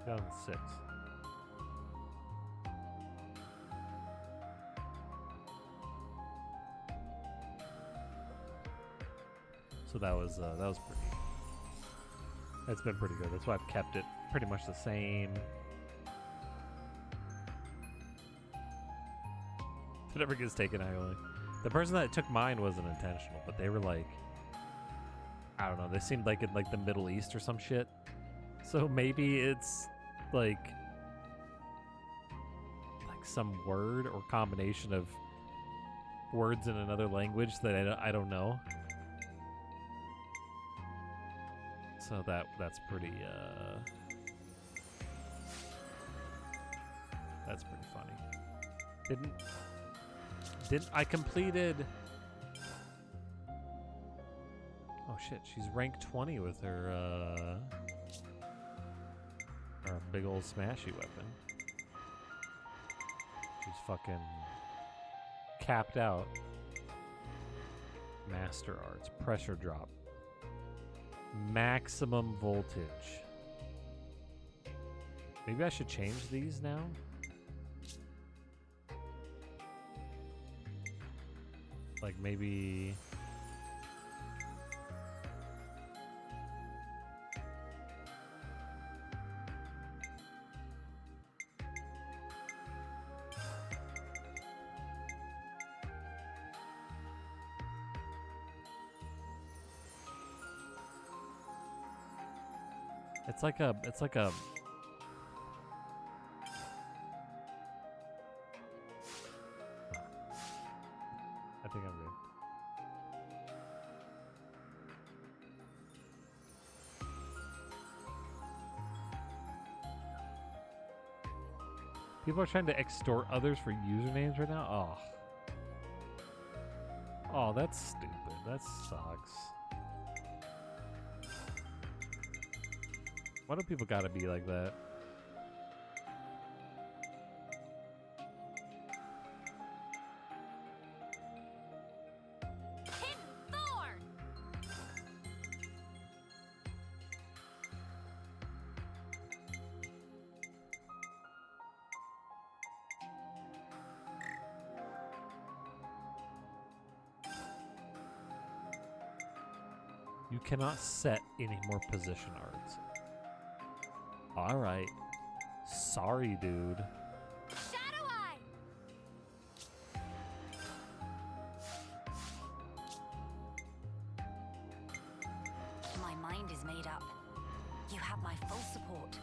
2006. So that was pretty. That's been pretty good. That's why I've kept it pretty much the same. If it ever gets taken, the person that took mine wasn't intentional, but they were like, I don't know. They seemed like in like the Middle East or some shit. So maybe it's like some word or combination of words in another language that I don't know. So that's pretty funny. Didn't I completed? Oh shit, she's rank 20 with her big old smashy weapon. She's fucking capped out. Master Arts, pressure drop. Maximum voltage. Maybe I should change these now? Like maybe... It's like a I think I'm good. People are trying to extort others for usernames right now? Oh, that's stupid. That sucks. Why do people gotta be like that? You cannot set any more position arts. Alright. Sorry, dude. Shadow Eye! My mind is made up. You have my full support.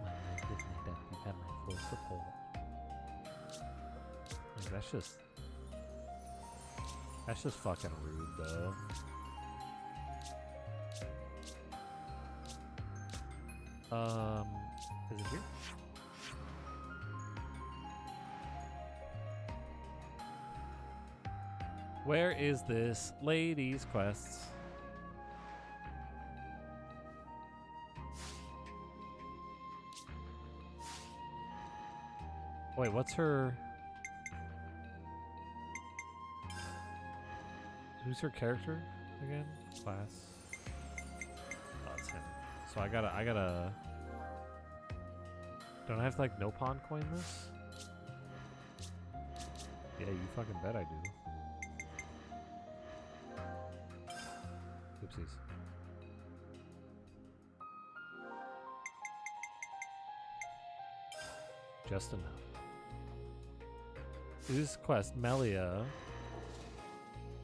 My mind is made up. You have my full support. Like, that's just fucking rude, though. Is it here? Where is this lady's quests? Wait, what's her... Who's her character again? Class. Oh, it's him. So I gotta... Don't I have to like no pawn coin this? Yeah, you fucking bet I do. Oopsies. Just enough. Who's quest? Melia.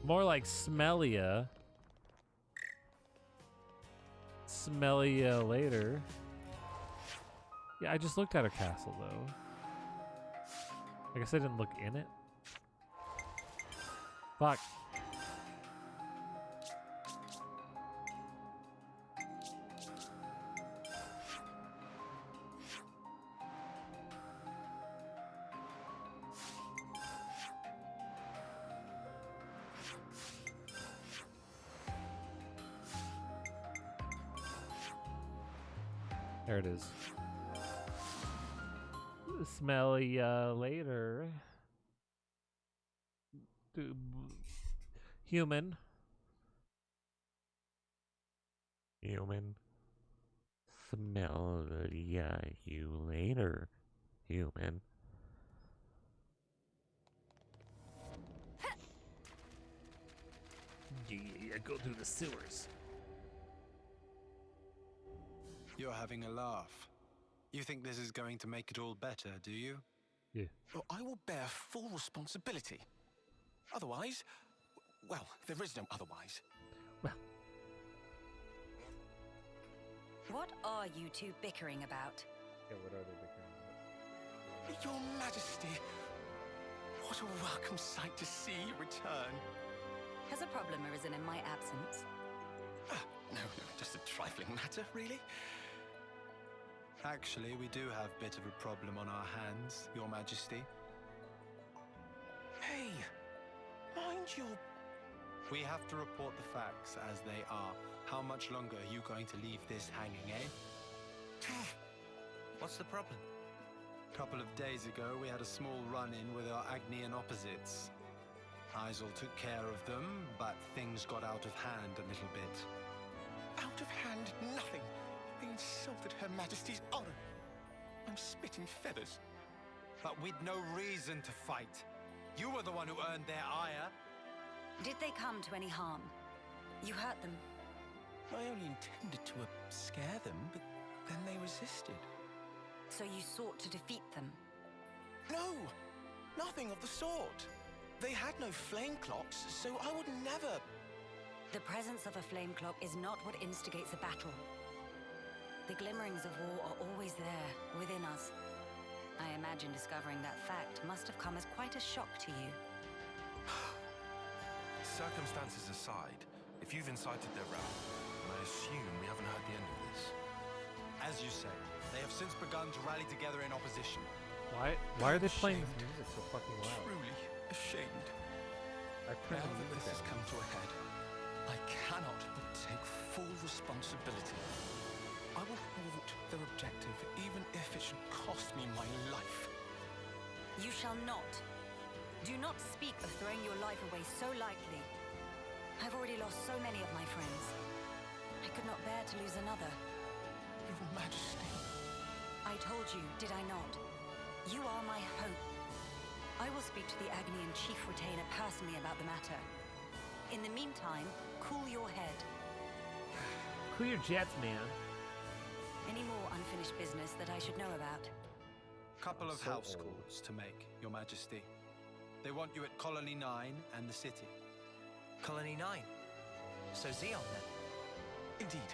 More like Smellia. Smellia later. Yeah, I just looked at her castle, though. I guess I didn't look in it. Fuck. There it is. Smelly later. Human. Human. smell you later, human. Yeah, go through the sewers. You're having a laugh. You think this is going to make it all better, do you? Yeah. Well, I will bear full responsibility. Otherwise, well, there is no otherwise. Well, What are you two bickering about? yeah, what are they bickering about? Your Majesty, what a welcome sight to see you return. Has a problem arisen in my absence? No, just a trifling matter, really. Actually, we do have a bit of a problem on our hands, Your Majesty. Hey, mind your... We have to report the facts as they are. How much longer are you going to leave this hanging, eh? What's the problem? A couple of days ago, we had a small run-in with our Agnian opposites. Isel took care of them, but things got out of hand a little bit. Out of hand, nothing. They insulted Her Majesty's honor. I'm spitting feathers. But we'd no reason to fight. You were the one who earned their ire. Did they come to any harm? You hurt them? I only intended to scare them, but then they resisted. So you sought to defeat them? No, nothing of the sort. They had no flame clocks, so I would never... The presence of a flame clock is not what instigates a battle. The glimmerings of war are always there, within us. I imagine discovering that fact must have come as quite a shock to you. Circumstances aside, if you've incited their wrath, then I assume we haven't heard the end of this. As you say, they have since begun to rally together in opposition. Why are they playing this music so fucking loud? Truly ashamed. I Now printed that the this music has down. come to a head, I cannot but take full responsibility. I will thwart their objective, even if it should cost me my life. You shall not. Do not speak of throwing your life away so lightly. I've already lost so many of my friends. I could not bear to lose another. Your Majesty. I told you, did I not? You are my hope. I will speak to the Agnian Chief Retainer personally about the matter. In the meantime, cool your head. Cool your jets, man. Any more unfinished business that I should know about? Couple of So house old. calls to make, Your Majesty. They want you at Colony 9 and the city. Colony 9. So Xeon then? Indeed,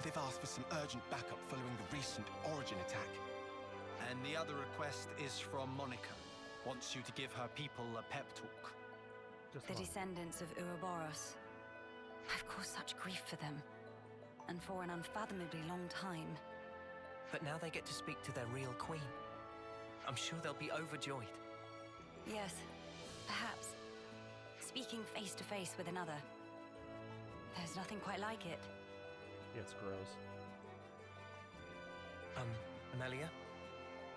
they've asked for some urgent backup following the recent Origin attack. And the other request is from Monica. Wants you to give her people a pep talk. Just The one. descendants of Ouroboros. I've caused such grief for them. And for an unfathomably long time. But now they get to speak to their real queen. I'm sure they'll be overjoyed. Yes, perhaps. Speaking face to face with another. There's nothing quite like it. Yeah, it's gross. Amelia?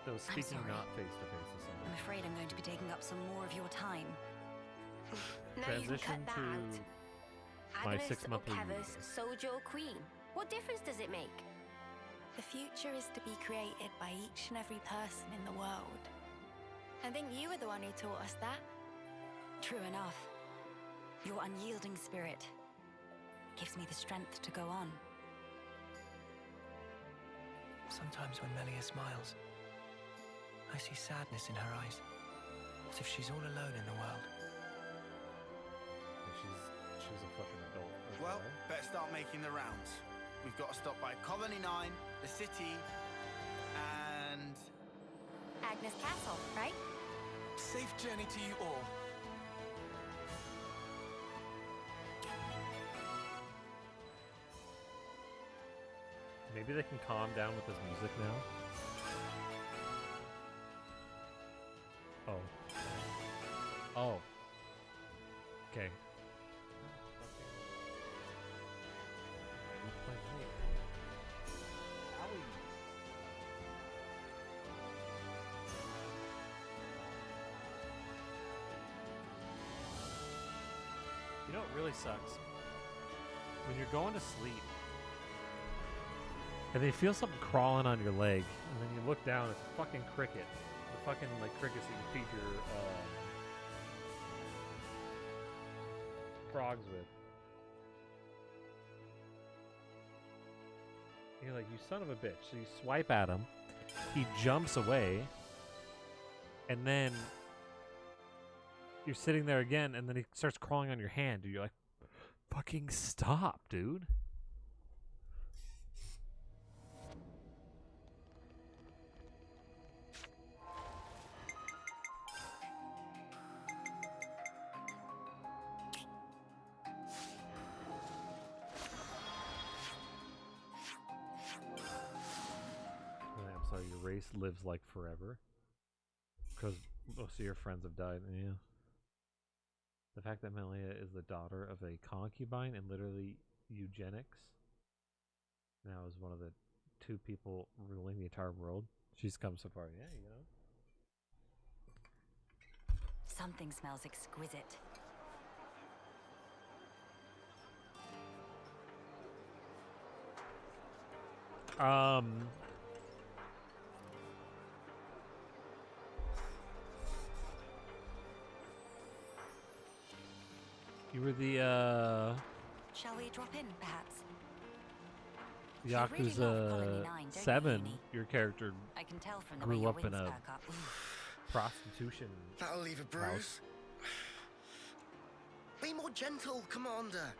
No, speaking sorry. not face to face is I'm something. afraid I'm going to be taking up some more of your time. Now you can Transition cut that to out. my Agnes 6 or monthly Kevus, reading. soldier or queen? What difference does it make? The future is to be created by each and every person in the world. I think you were the one who taught us that. True enough. Your unyielding spirit gives me the strength to go on. Sometimes when Melia smiles, I see sadness in her eyes. As if she's all alone in the world. And she's a fucking adult. as Well, better start making the rounds. We've got to stop by Colony 9, the city, and... Agnes Castle, right? Safe journey to you all. Maybe they can calm down with this music now. Oh. Oh. Okay. You know what really sucks? When you're going to sleep And then you feel something crawling on your leg, and then you look down, it's a fucking cricket. The fucking, like, crickets that you feed your, frogs with. You're like, you son of a bitch. So you swipe at him, he jumps away, and then you're sitting there again, and then he starts crawling on your hand, dude. You're like, fucking stop, dude. I'm sorry, your race lives like forever. Because most of your friends have died. Yeah. The fact that Melia is the daughter of a concubine and literally eugenics now is one of the 2 people ruling the entire world. She's come so far. Yeah, you know. Something smells exquisite. You were the Shall we drop in, perhaps? Yakuza You really love Colony 9, don't you, 7. Uni? Your character I can tell from the way grew your up in wings a perk up. prostitution That'll leave a bruise. house. Be more gentle, Commander.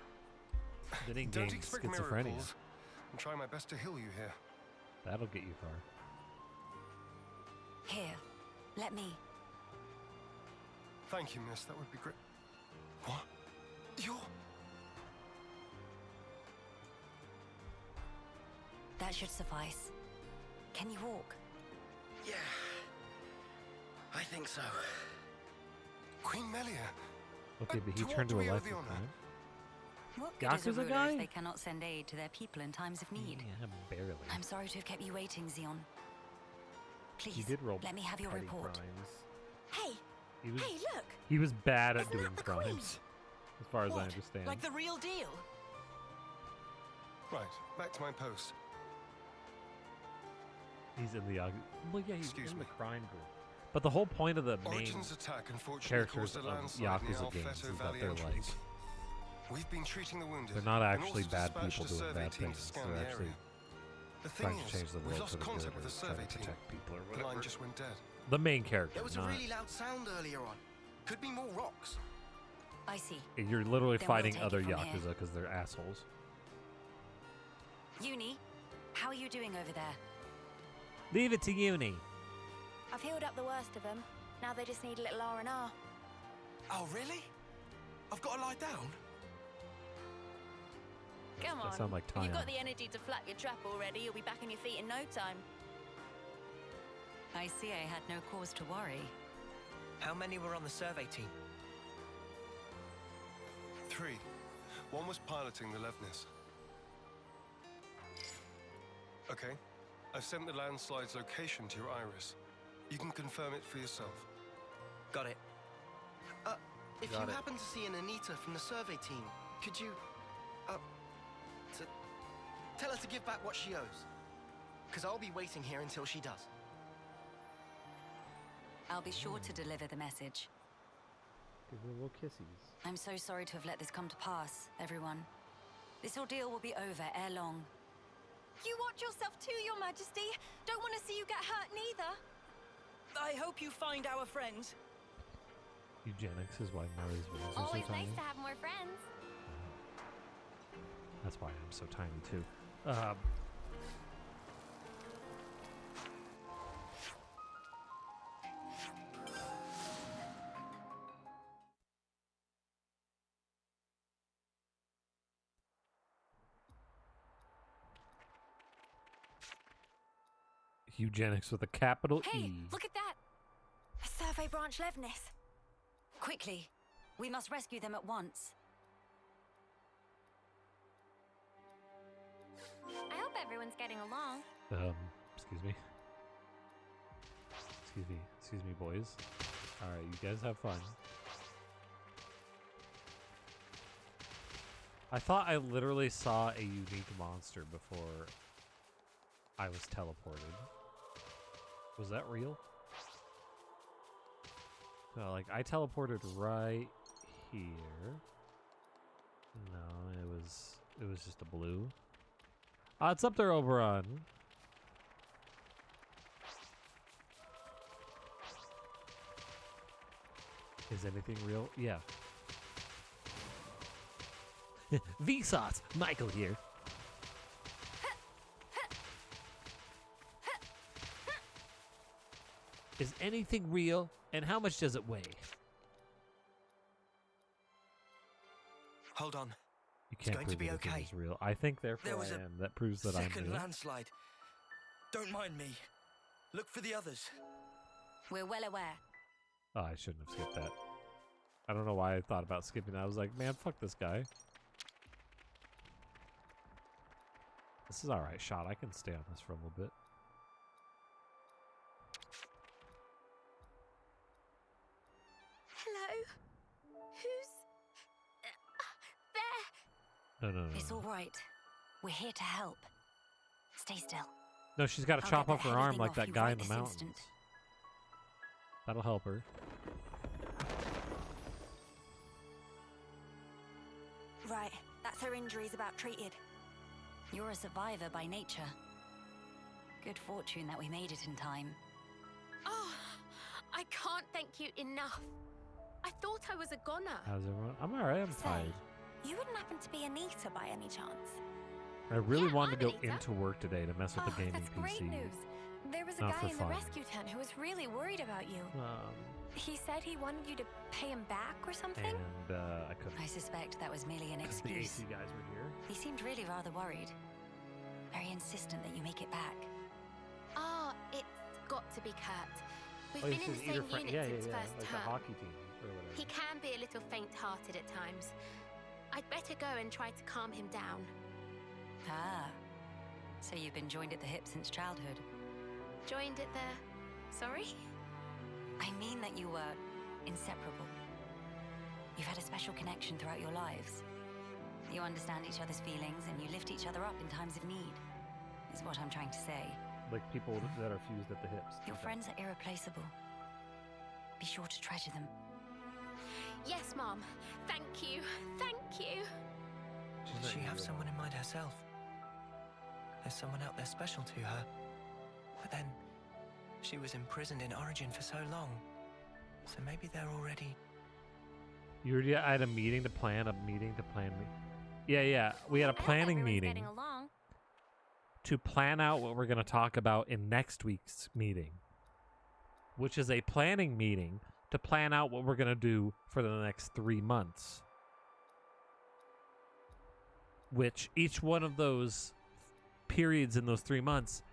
Didn't Don't gain expect schizophrenia. miracles. I'm trying my best to heal you here. That'll get you far. Here, let me. Thank you, miss. That would be great. What? You're... That should suffice. Can you walk? Yeah, I think so. Queen Melia. Okay, but he to what turned do to a we owe life the of honor? crime. What good is a Yakuza ruler guy? if they cannot send aid to their people in times of need? Yeah, barely. I'm sorry to have kept you waiting, Xeon. Please, He did roll let me have your petty report. crimes. Hey, He was, hey, look! he was bad at Isn't doing that the Queen? crimes, as far as I What? understand. Like the real deal? Right, back to my post. He's in the Yakuza. Well, yeah, he's Excuse in me. the crime group. But the whole point of the main Origins attack unfortunately characters caused a of landslide near Yakuza games Alfeto is that Valley they're like entrance. We've been treating the wounded. they're not and actually also bad dispatched people a doing survey bad team to things. scan They're the actually area. The thing trying to is, change the we've world lost for the contact good with or the trying survey to team. protect people or The whatever. line just went dead. The main character, There was a not really loud sound earlier on. Could be more rocks. I see. you're literally Then we'll fighting take it other from here. Yakuza because they're assholes. Uni, how are you doing over there? Leave it to Uni. I've healed up the worst of them. Now they just need a little R&R. Oh, really? I've got to lie down? Come That on. sound like If you've Tyon. got the energy to flap your trap already, you'll be back on your feet in no time. I see I had no cause to worry. How many were on the survey team? 3. One was piloting the Levnis. Okay. I've sent the landslide's location to your iris. You can confirm it for yourself. Got it. If Got you it. happen to see an Anita from the survey team, could you, tell her to give back what she owes? Because I'll be waiting here until she does. I'll be sure to deliver the message. Give her little kissies. I'm so sorry to have let this come to pass, everyone. This ordeal will be over ere long. You watch yourself too, Your Majesty. Don't want to see you get hurt neither. I hope you find our friends. Eugenics is why Mari's wings are Always so tiny. nice to have more friends. That's why I'm so tiny too. Eugenics with a capital Hey, E. look at that. A survey branch Levnis. Quickly, we must rescue them at once. I hope everyone's getting along. Excuse me. Excuse me, boys. Alright, you guys have fun. I thought I literally saw a unique monster before I was teleported. Was that real? No, like I teleported right here. No, it was just a blue. It's up there, Oberon. Is anything real? Yeah. Vsauce, Michael here. Is anything real? And how much does it weigh? Hold on. You can't going to prove be anything okay. is real. I think therefore There was I a am. That proves that I'm Second real. landslide. Don't mind me. Look for the others. We're well aware. Oh, I shouldn't have skipped that. I don't know why I thought about skipping that. I was like, man, fuck this guy. This is alright shot. I can stay on this for a little bit. Hello? Who's... there? No. It's all right. We're here to help. Stay still. No, she's got to I'll chop get off the her heavy arm thing like off that you guy right in the this mountains. instant. That'll help her. Right, that's her injuries about treated. You're a survivor by nature. Good fortune that we made it in time. Oh, I can't thank you enough. I thought I was a goner. How's everyone? I'm alright. I'm Say, tired. you wouldn't happen to be Anita by any chance? I really Yeah, wanted to I'm go Anita. into work today to mess with the gaming that's great PC. news. There was a Not guy for in the fun. rescue tent who was really worried about you. He said he wanted you to pay him back or something? And I couldn't. I suspect that was merely an Because the excuse. AC guys were here. He seemed really rather worried. Very insistent that you make it back. Ah, it's got to be Kurt. We've Oh, been this in is the either same friend. unit Yeah, since yeah, first like term. the hockey team or whatever. He can be a little faint-hearted at times. I'd better go and try to calm him down. Ah. So you've been joined at the hip since childhood. Joined at the... Sorry? I mean that you were inseparable. You've had a special connection throughout your lives. You understand each other's feelings and you lift each other up in times of need, is what I'm trying to say. Like people that are fused at the hips. Your Okay. friends are irreplaceable. Be sure to treasure them. Yes, Mom. Thank you. Thank you. Did she have someone in mind herself? There's someone out there special to her. But then, she was imprisoned in Origin for so long. So maybe they're already... You already had a meeting to plan Yeah. We had a I hope planning everyone's meeting getting along. to plan out what we're going to talk about in next week's meeting, which is a planning meeting to plan out what we're going to do for the next 3 months. Which each one of those periods in those 3 months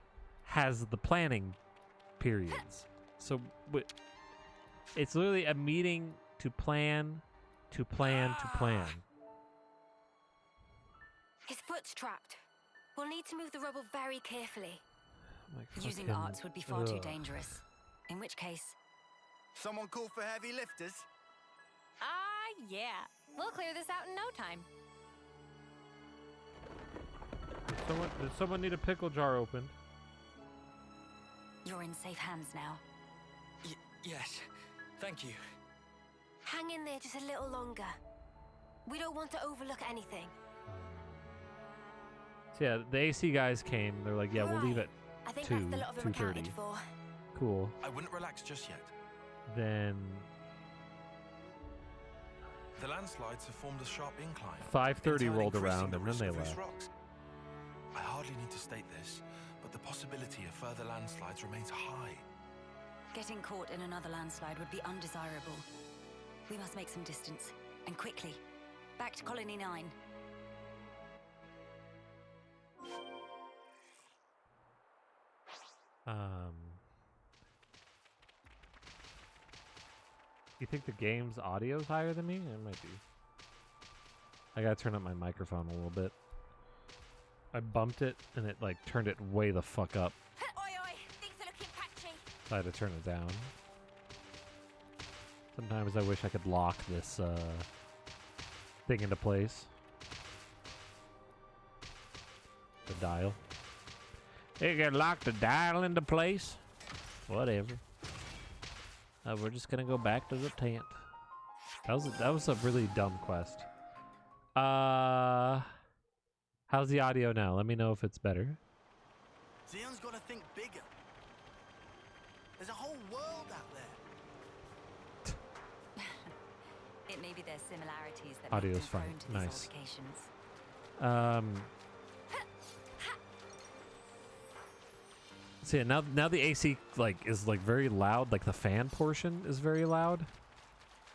has the planning periods. So it's literally a meeting to plan, to plan, to plan. His foot's trapped. We'll need to move the rubble very carefully. Like Using fucking- arts would be far too ugh. dangerous. In which case, Someone call for heavy lifters? Yeah. We'll clear this out in no time. Did someone need a pickle jar opened? you're in safe hands now. Yes. Thank you. Hang in there just a little longer. We don't want to overlook anything. So yeah, the AC guys came. They're like, yeah, we'll leave Right. it I think 2, that's the lot of them 2:30. accounted for. Cool. I wouldn't relax just yet. Then The landslides have formed a sharp incline. 5:30 entirely rolled creasing around the and then risk they of loose left. rocks. I hardly need to state this, but the possibility of further landslides remains high. Getting caught in another landslide would be undesirable. We must make some distance, and quickly. Back to Colony 9. You think the game's audio's higher than me? It might be. I gotta turn up my microphone a little bit. I bumped it and it like turned it way the fuck up. Oi, oi, things are looking patchy. So I had to turn it down. Sometimes I wish I could lock this thing into place. The dial. You can lock the dial into place. Whatever. We're just gonna go back to the tent. That was a really dumb quest. How's the audio now? Let me know if it's better. Xion's got to think bigger. There's a whole world out there. It may be their similarities that Audio's make them fine. prone to Nice. these altercations. See, now the AC is very loud. Like the fan portion is very loud.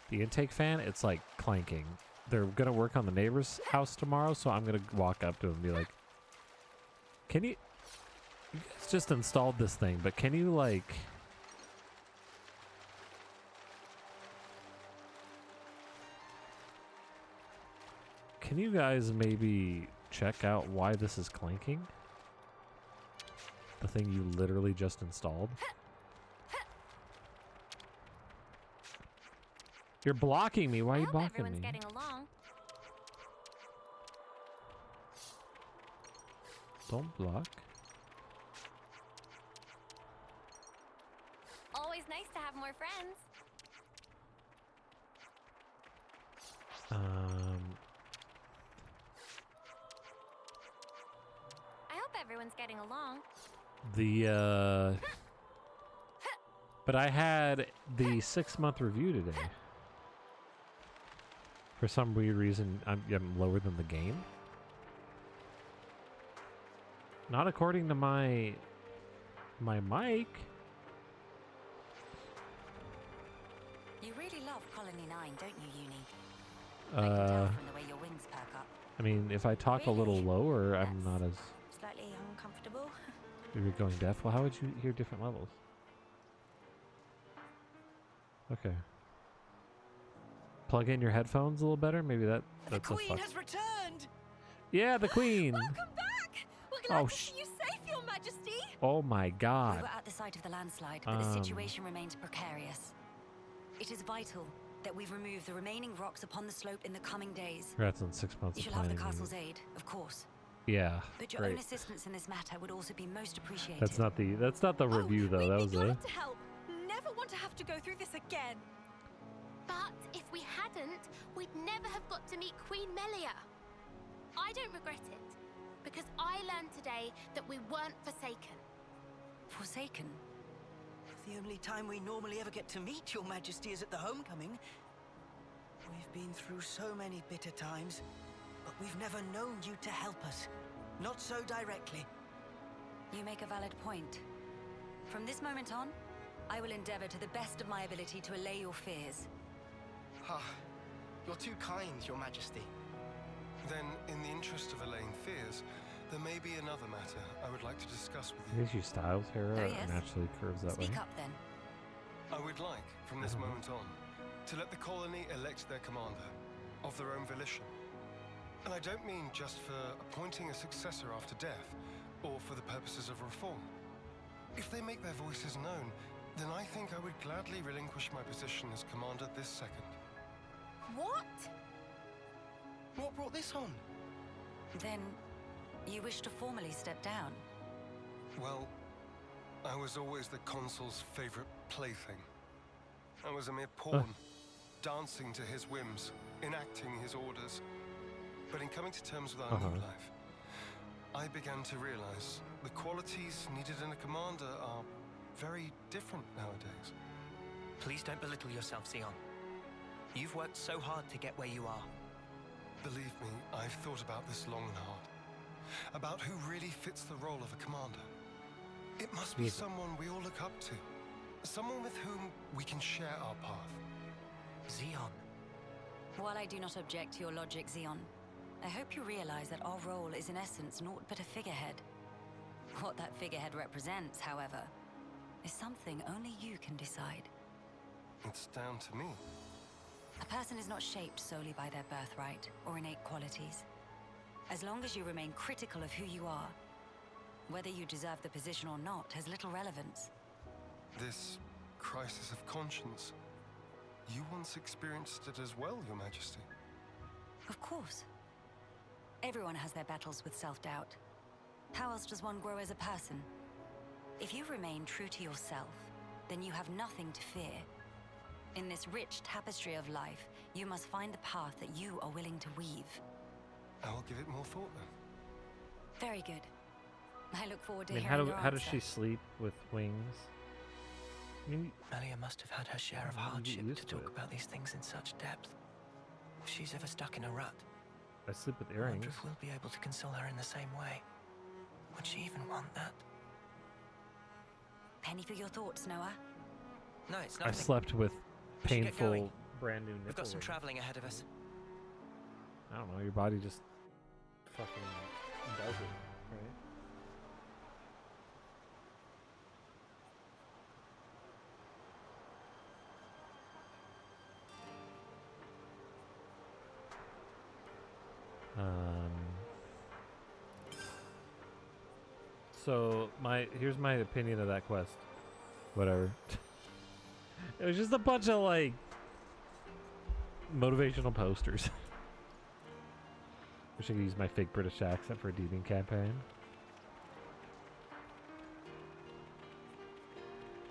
The intake fan, it's like clanking. They're gonna work on the neighbor's house tomorrow, so I'm gonna walk up to him and be like, "Can you guys just installed this thing, but can you like?" Can you guys maybe check out why this is clanking? The thing you literally just installed? You're blocking me. Why are you blocking me? Getting along. Don't block. Always nice to have more friends. I hope everyone's getting along. But I had the 6-month review today. For some weird reason, I'm lower than the game. Not according to my mic. You really love Colony 9, don't you, Uni? I can tell from the way your wings perk up. I mean, if I talk a little lower, I'm not as... Slightly uncomfortable. You're going deaf? Well, how would you hear different levels? Okay. Plug in your headphones a little better? Maybe that's The Queen has returned! Yeah, the Queen! Welcome back! We're glad Oh, to see you safe, Your Majesty. Oh my We god. were at the site of the landslide, but the situation remains precarious. It is vital that we remove the remaining rocks upon the slope in the coming days. Congrats on 6 months You of shall have the planning. castle's aid, of course. Yeah, But your great. own assistance in this matter would also be most appreciated. That's not the review though. That was a... to help. Never want to have to go through this again. But if we hadn't, we'd never have got to meet Queen Melia. I don't regret it, because I learned today that we weren't forsaken. Forsaken? The only time we normally ever get to meet Your Majesty is at the homecoming. We've been through so many bitter times, but we've never known you to help us. Not so directly. You make a valid point. From this moment on, I will endeavor to the best of my ability to allay your fears. Ah, you're too kind, Your Majesty. Then, in the interest of allaying fears, there may be another matter I would like to discuss with you. Is your styles hair Oh, yes? naturally curves that Speak way? up then. I would like, from this moment on, to let the colony elect their commander, of their own volition. And I don't mean just for appointing a successor after death, or for the purposes of reform. If they make their voices known, then I think I would gladly relinquish my position as commander this second. What? What brought this on? Then, you wish to formally step down? Well, I was always the consul's favorite plaything. I was a mere pawn, dancing to his whims, enacting his orders. But in coming to terms with our new life, I began to realize the qualities needed in a commander are very different nowadays. Please don't belittle yourself, Xion. You've worked so hard to get where you are. Believe me, I've thought about this long and hard. About who really fits the role of a commander. It must be someone we all look up to. Someone with whom we can share our path. Xion. While I do not object to your logic, Xeon, I hope you realize that our role is in essence naught but a figurehead. What that figurehead represents, however, is something only you can decide. It's down to me. A person is not shaped solely by their birthright or innate qualities. As long as you remain critical of who you are, whether you deserve the position or not has little relevance. This crisis of conscience, you once experienced it as well, Your Majesty. Of course. Everyone has their battles with self-doubt. How else does one grow as a person? If you remain true to yourself, then you have nothing to fear. In this rich tapestry of life, you must find the path that you are willing to weave. I will give it more thought then. Very good. I look forward to I mean, hearing your how does answer. she sleep with wings? I mean, Melia must have had her share of How do you get hardship used to to talk it? about these things in such depth. If she's ever stuck in a rut, I sleep with I earrings. wonder if we'll be able to console her in the same way. Would she even want that? Penny for your thoughts, Noah. No, it's I nothing. slept with We should get going. painful, brand new nipple We've got some rings. traveling ahead of us. I don't know. Your body just fucking does it, right? So here's my opinion of that quest. Whatever. It was just a bunch of like motivational posters. Wish I could use my fake British accent for a deeming campaign.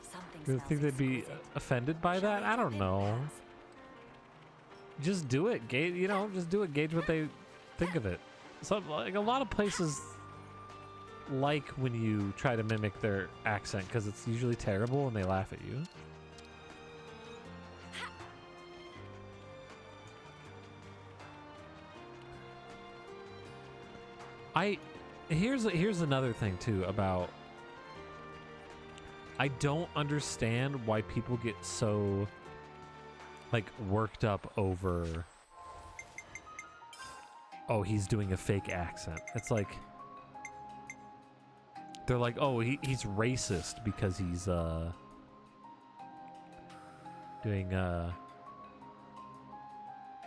Something Do you smells think they'd be exquisite. offended by Shall that? we I dip don't in, know. perhaps? Just do it. Gauge, just do it. Gauge what they think of it. So, like a lot of places like when you try to mimic their accent because it's usually terrible and they laugh at you. Here's another thing too about I don't understand why people get so like worked up over oh, he's doing a fake accent. It's like they're like, oh, he's racist because he's doing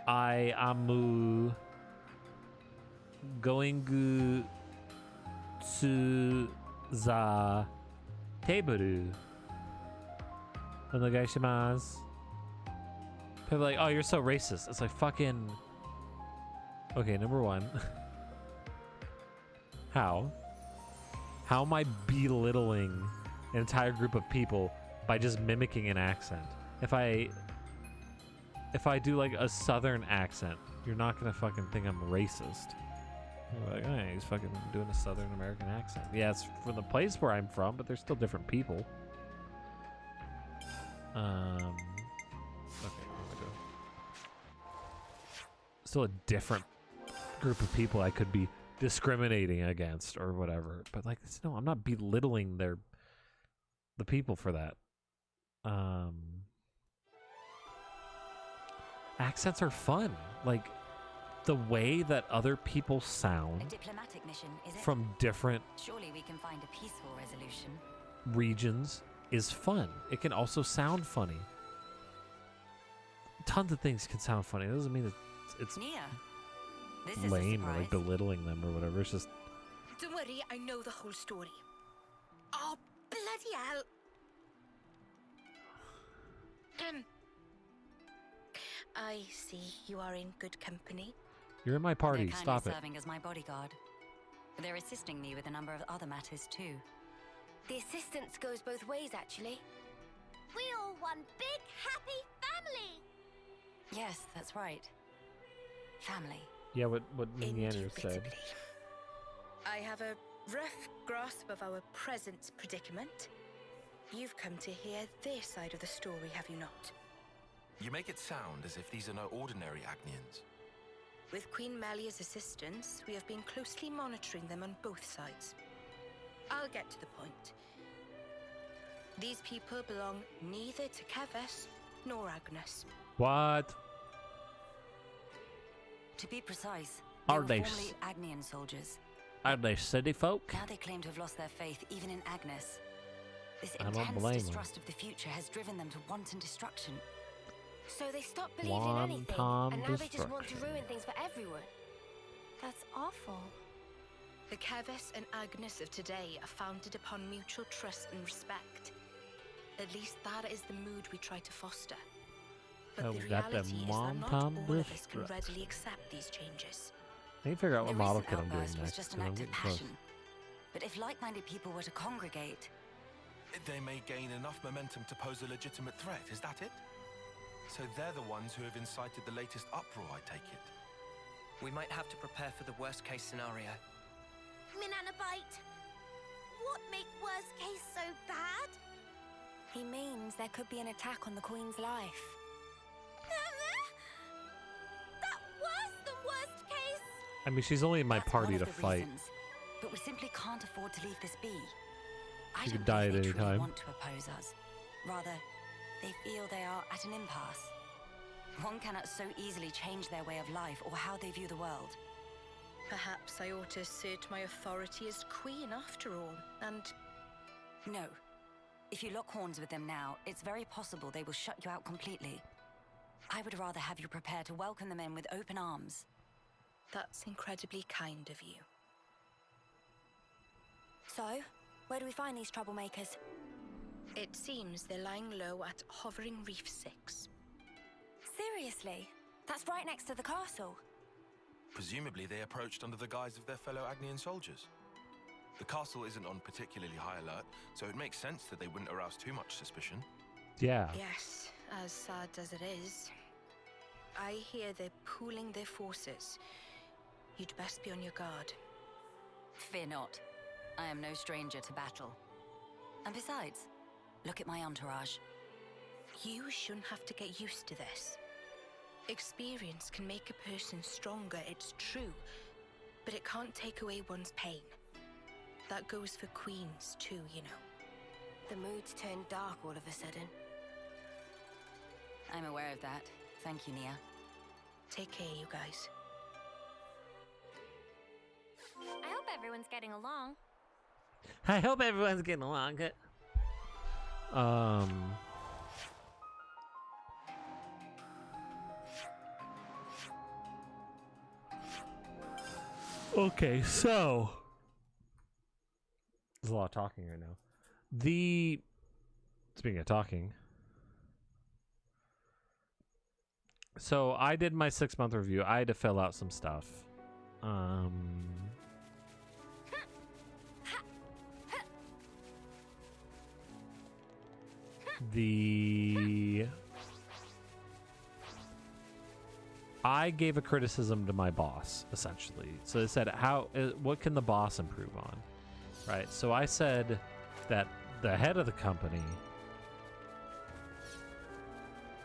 I am going to the table. Onegaishimasu. People are like, oh, you're so racist. It's like fucking. Okay, number one. How? How am I belittling an entire group of people by just mimicking an accent? If I do like a southern accent, you're not gonna fucking think I'm racist. You're like, oh, he's fucking doing a southern American accent. Yeah, it's from the place where I'm from, but they're still different people. Okay, where do I go? Still a different group of people I could be discriminating against or whatever. But like, no, I'm not belittling the people for that. Accents are fun. Like the way that other people A sound diplomatic mission, is it? from different Surely we can find a peaceful resolution. regions is fun. It can also sound funny. Tons of things can sound funny. It doesn't mean it's Nia, this is a lame or like surprise. belittling them or whatever. It's just Don't worry, I know the whole story. Oh, bloody hell. I see you are in good company. you're in my party. They're kindly Stop it. serving as my bodyguard. They're assisting me with a number of other matters too. The assistance goes both ways, actually. We all one big happy family. Yes, that's right. Family. Yeah, what Neander said. Indubitably. I have a rough grasp of our present predicament. You've come to hear their side of the story, have you not? You make it sound as if these are no ordinary Agnians. With Queen Melia's assistance, we have been closely monitoring them on both sides. I'll get to the point. These people belong neither to Keves nor Agnes. What? To be precise, Are were they formerly Agnian soldiers. Are they city folk? Now they claim to have lost their faith even in Agnes. This I don't intense blame 'em. distrust of the future has driven them to wanton destruction. So they stopped believing in anything, Wanton and now they just want to destruction. ruin things for everyone. That's awful. The Keves and Agnes of today are founded upon mutual trust and respect. At least that is the mood we try to foster. But Oh, the we got the reality is that not wanton all of us can destruction. readily accept these changes. I need to figure out The what model recent kit I'm doing outburst was next. just 'cause an I'm act of getting close. passion. But if like-minded people were to congregate... They may gain enough momentum to pose a legitimate threat, is that it? So they're the ones who have incited the latest uproar, I take it. We might have to prepare for the worst-case scenario. Minanabite, what make worst case so bad? He means there could be an attack on the Queen's life. That worse than worst case? I mean, she's only in my That's party one to of the fight. reasons, but we simply can't afford to leave this be. I She don't could die believe at they any truly time. want to oppose us. Rather, they feel they are at an impasse. One cannot so easily change their way of life or how they view the world. Perhaps I ought to assert my authority as queen after all, and... No. If you lock horns with them now, it's very possible they will shut you out completely. I would rather have you prepare to welcome them in with open arms. That's incredibly kind of you. So, where do we find these troublemakers? It seems they're lying low at Hovering Reef 6. Seriously? That's right next to the castle. Presumably they approached under the guise of their fellow Agnian soldiers. The castle isn't on particularly high alert, so it makes sense that they wouldn't arouse too much suspicion. Yeah. Yes, as sad as it is. I hear they're pooling their forces. You'd best be on your guard. Fear not. I am no stranger to battle. And besides, look at my entourage. You shouldn't have to get used to this. Experience can make a person stronger, it's true, but it can't take away one's pain. That goes for queens too, you know. The mood's turned dark all of a sudden. I'm aware of that. Thank you, Nia. Take care, you guys. I hope everyone's getting along. I hope everyone's getting along. Okay, so there's a lot of talking right now. Speaking of talking, so I did my 6-month review. I had to fill out some stuff. I gave a criticism to my boss, essentially. So they said, what can the boss improve on? Right. So I said that the head of the company,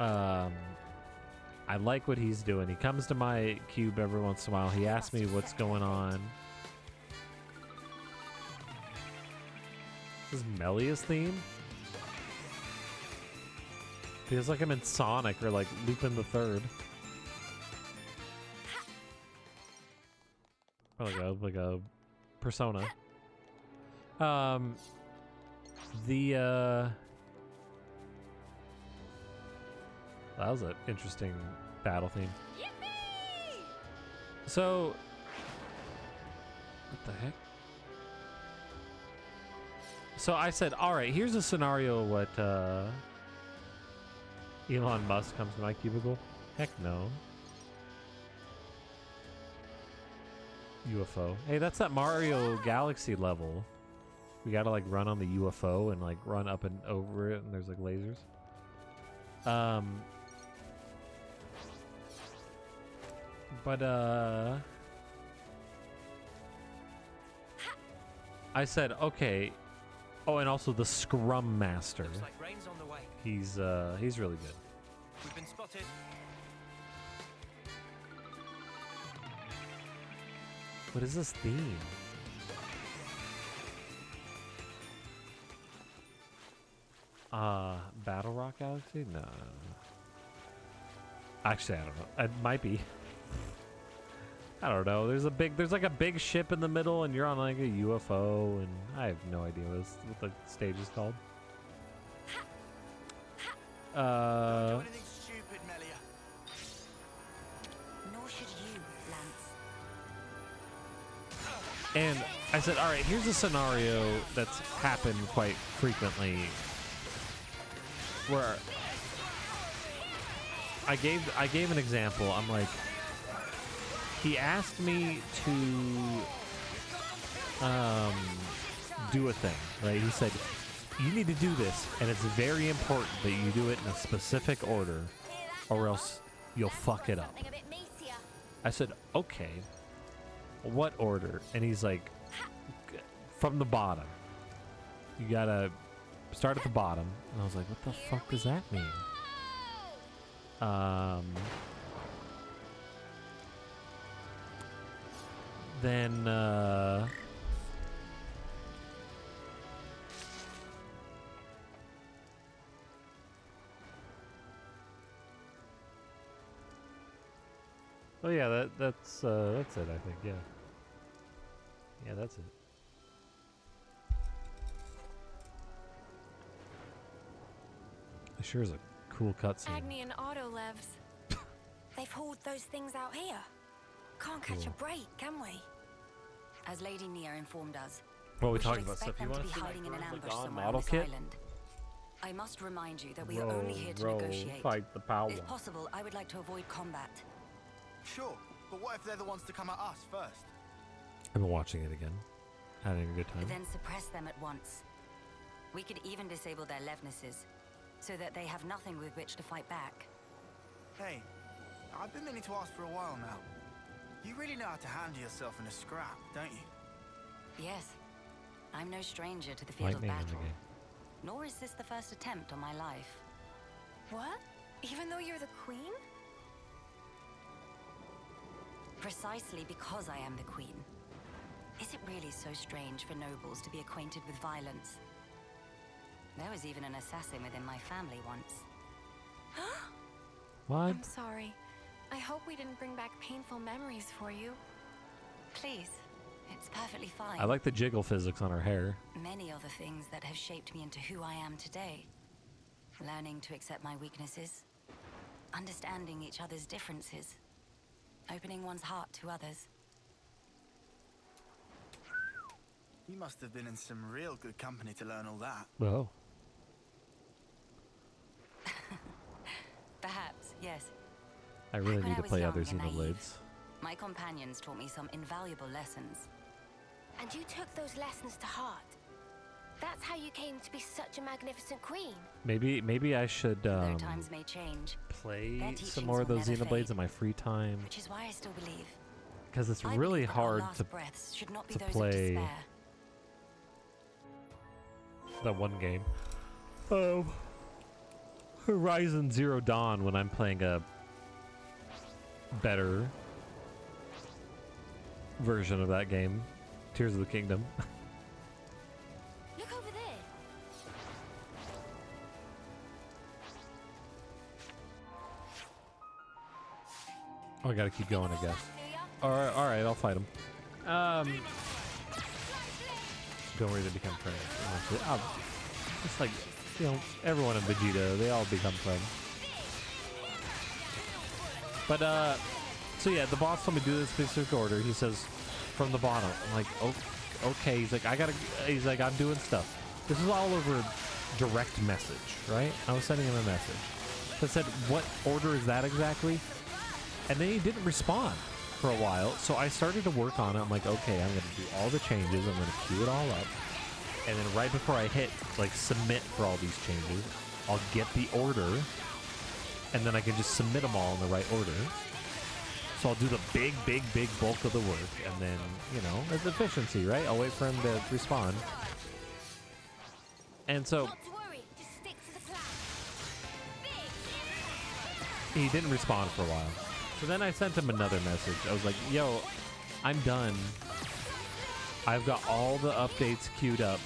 I like what he's doing. He comes to my cube every once in a while. He asks me what's going on. This is Melia's theme? Feels like I'm in Sonic or like Lupin the Third. Or like a Persona. That was an interesting battle theme. Yippee! So, what the heck? So I said, all right, here's a scenario what Elon Musk comes to my cubicle. Heck no. UFO. Hey, that's that Mario Galaxy level. We gotta like run on the UFO and like run up and over it, and there's like lasers. I said, okay. Oh, and also the Scrum Master. Looks like rain's on the way. He's really good. We've been spotted. What is this theme? Battle Rock Galaxy? No. Actually, I don't know. It might be. I don't know. There's like a big ship in the middle, and you're on like a UFO, and I have no idea what the stage is called. Don't do anything stupid, Melia. Nor should you, Lance. And I said, all right, here's a scenario that's happened quite frequently where I gave an example. I'm like, he asked me to do a thing, right? He said, you need to do this, and it's very important that you do it in a specific order, or else you'll fuck it up. I said, okay, what order? And he's like, from the bottom. You gotta start at the bottom. And I was like, what the fuck does that mean? Then, oh yeah, that's it, I think, yeah. Yeah, that's it. It sure is a cool cutscene. Agni and Autolevs. They've hauled those things out here. Can't catch a break, can we? As Lady Nia informed us, What are we we talking should about? Stuff expect you them want to to be see? hiding in an ambush Gone somewhere on model this kit? island. I must remind you that we Row, are only here to row, negotiate. fight the power. If possible, I would like to avoid combat. Sure, but what if they're the ones to come at us first? I've been watching it again. Having a good time. Then suppress them at once. We could even disable their levnesses, so that they have nothing with which to fight back. Hey, I've been meaning to ask for a while now. You really know how to handle yourself in a scrap, don't you? Yes, I'm no stranger to the field Like of me in the battle. game. Nor is this the first attempt on my life. What? Even though you're the queen? Precisely because I am the queen. Is it really so strange for nobles to be acquainted with violence? There was even an assassin within my family once. What? I'm sorry. I hope we didn't bring back painful memories for you. Please, it's perfectly fine. I like the jiggle physics on her hair. Many are the things that have shaped me into who I am today. Learning to accept my weaknesses, understanding each other's differences, opening one's heart to others. You must have been in some real good company to learn all that. Oh. Perhaps, yes. I really Back when need to was play young other and naive, Xenoblades. My companions taught me some invaluable lessons. And you took those lessons to heart. That's how you came to be such a magnificent queen. Maybe I should Though times may change, play their some teachings more of will those never Xenoblades fade. in my free time. Which is why I still believe. Because it's I really believe that our hard last to breaths should not be to those of play despair. that one game. Oh. Horizon Zero Dawn when I'm playing a better version of that game. Tears of the Kingdom. Look over there. Oh, I gotta keep going, I guess. Alright, I'll fight him. Don't worry, they become friends. Just like, you know, everyone in Vegeta, they all become friends. But, so yeah, the boss told me to do this specific order. He says, from the bottom. I'm like, oh, okay. He's like, I'm doing stuff. This is all over direct message, right? I was sending him a message that said, what order is that exactly? And then he didn't respond for a while. So I started to work on it. I'm like, okay, I'm going to do all the changes. I'm going to queue it all up. And then right before I hit, like, submit for all these changes, I'll get the order. And then I can just submit them all in the right order. So I'll do the big bulk of the work. And then, you know, it's efficiency, right? I'll wait for him to respond. And so Not to worry, just stick to the plan. he didn't respond for a while. So then I sent him another message. I was like, yo, I'm done. I've got all the updates queued up.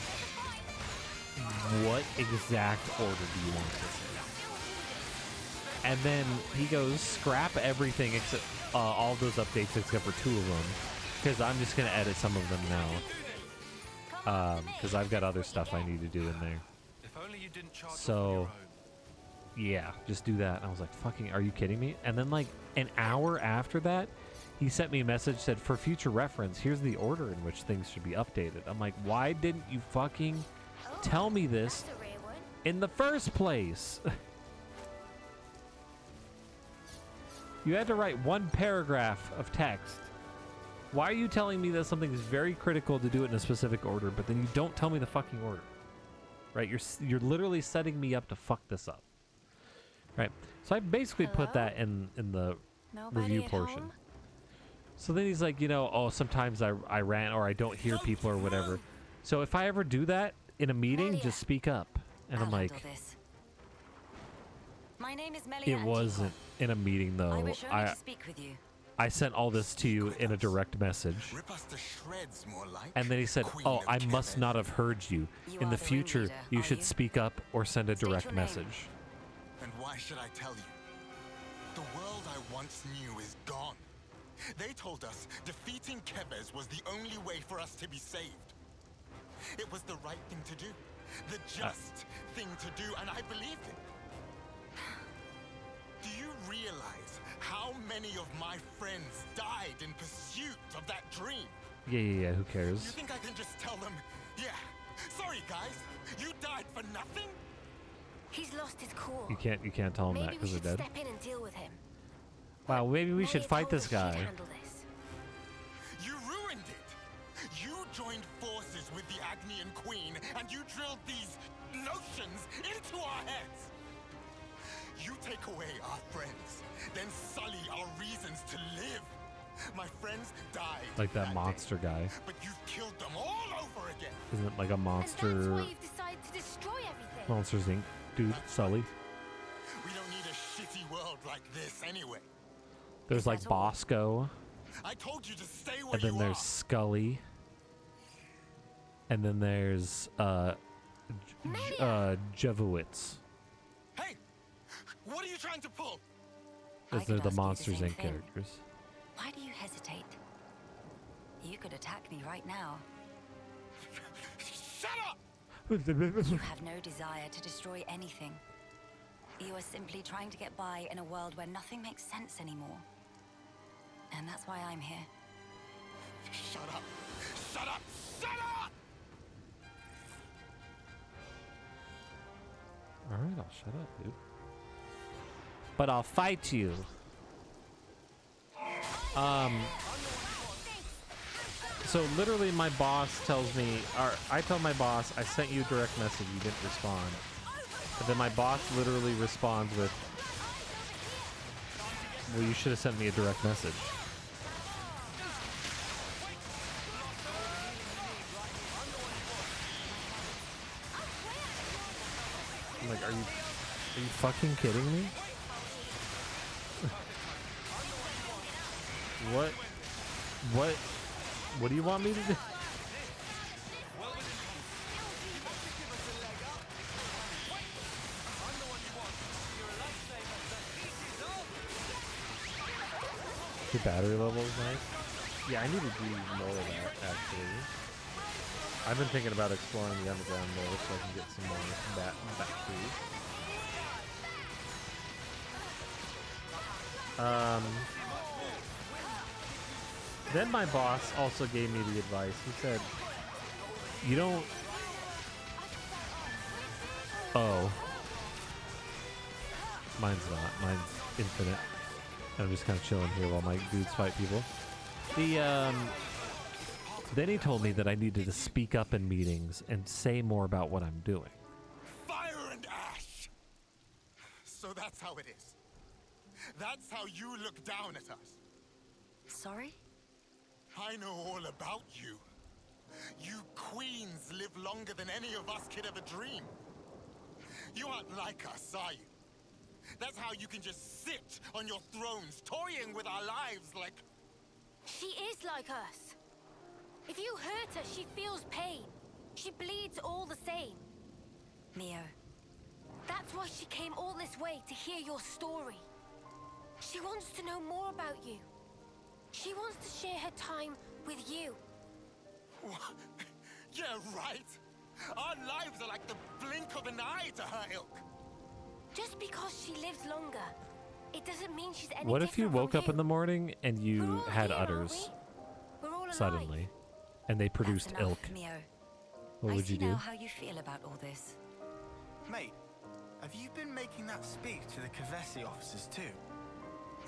What exact order do you want this in? And then he goes, scrap everything except all those updates except for 2 of them. Because I'm just going to edit some of them now. Because I've got other stuff I need to do in there. If only you didn't charge So, yeah, just do that. And I was like, fucking, are you kidding me? And then like an hour after that, he sent me a message, said, for future reference, here's the order in which things should be updated. I'm like, why didn't you fucking tell me this That's a rare one. in the first place? You had to write 1 paragraph of text Why are you telling me that something is very critical to do it in a specific order, but then you don't tell me the fucking order? Right? You're literally setting me up to fuck this up. Right? So I basically put that in the review portion. So then he's like, you know, oh, sometimes I rant or I don't hear people or whatever. So if I ever do that in a meeting, just speak up. And I'm like, my name is Melia. It wasn't in a meeting though. I wish only to speak with you. I sent all this to you in a direct message. Rip us to shreds, more like. And then he said, Queen oh, of I must Kevin. not have heard you. In the future, you should speak up or send a direct message. And why should I tell you? The world I once knew is gone. They told us defeating Kevez was the only way for us to be saved. It was the right thing to do. The just thing to do, and I believed it. Do you realize how many of my friends died in pursuit of that dream? Yeah, who cares? You think I can just tell them, yeah, sorry guys, you died for nothing? He's lost his cool. You can't tell them that because they're dead. Step in and deal with him. Wow, maybe we should fight this guy. You ruined it. You joined forces with the Agnian Queen, and you drilled these notions into our heads. You take away our friends, then sully our reasons to live. My friends died. Like that monster guy. But you've killed them all over again. Isn't it like a monster? And that's why you've decided to destroy everything. Monsters Inc. Dude, Sully. We don't need a shitty world like this anyway. There's like Bosco. I told you to stay where and then you there's are. Scully. And then there's Jevowitz. Hey, what are you trying to pull? Those are the Monsters Inc. characters. Why do you hesitate? You could attack me right now. Shut up! You have no desire to destroy anything. You are simply trying to get by in a world where nothing makes sense anymore. And that's why I'm here. Shut up! Shut up! Shut up! Alright, I'll shut up, dude. But I'll fight you. So literally my boss tells me, or I tell my boss, I sent you a direct message, you didn't respond. And then my boss literally responds with, well, you should have sent me a direct message. I'm like, are you fucking kidding me? What do you want me to do? Your battery level is nice. Yeah, I need to do more of that, actually. I've been thinking about exploring the underground more so I can get some more batteries. Then my boss also gave me the advice. He said, you don't... Oh. Mine's not. Mine's infinite. I'm just kind of chilling here while my dudes fight people. Then he told me that I needed to speak up in meetings and say more about what I'm doing. Fire and ash! So that's how it is. That's how you look down at us. Sorry? I know all about you. You queens live longer than any of us could ever dream. You aren't like us, are you? That's how you can just sit on your thrones, toying with our lives like... She is like us. If you hurt her, she feels pain. She bleeds all the same. Mio. That's why she came all this way, to hear your story. She wants to know more about you. She wants to share her time with you. What? Yeah, right. Our lives are like the blink of an eye to her ilk. Just because she lives longer, it doesn't mean she's any What if you woke up in the morning and you had here, udders We're all alive. suddenly, and they produced That's enough, ilk? Mio. What would you I see do? now how you feel about all this. Mate, have you been making that speech to the Kavesi officers too?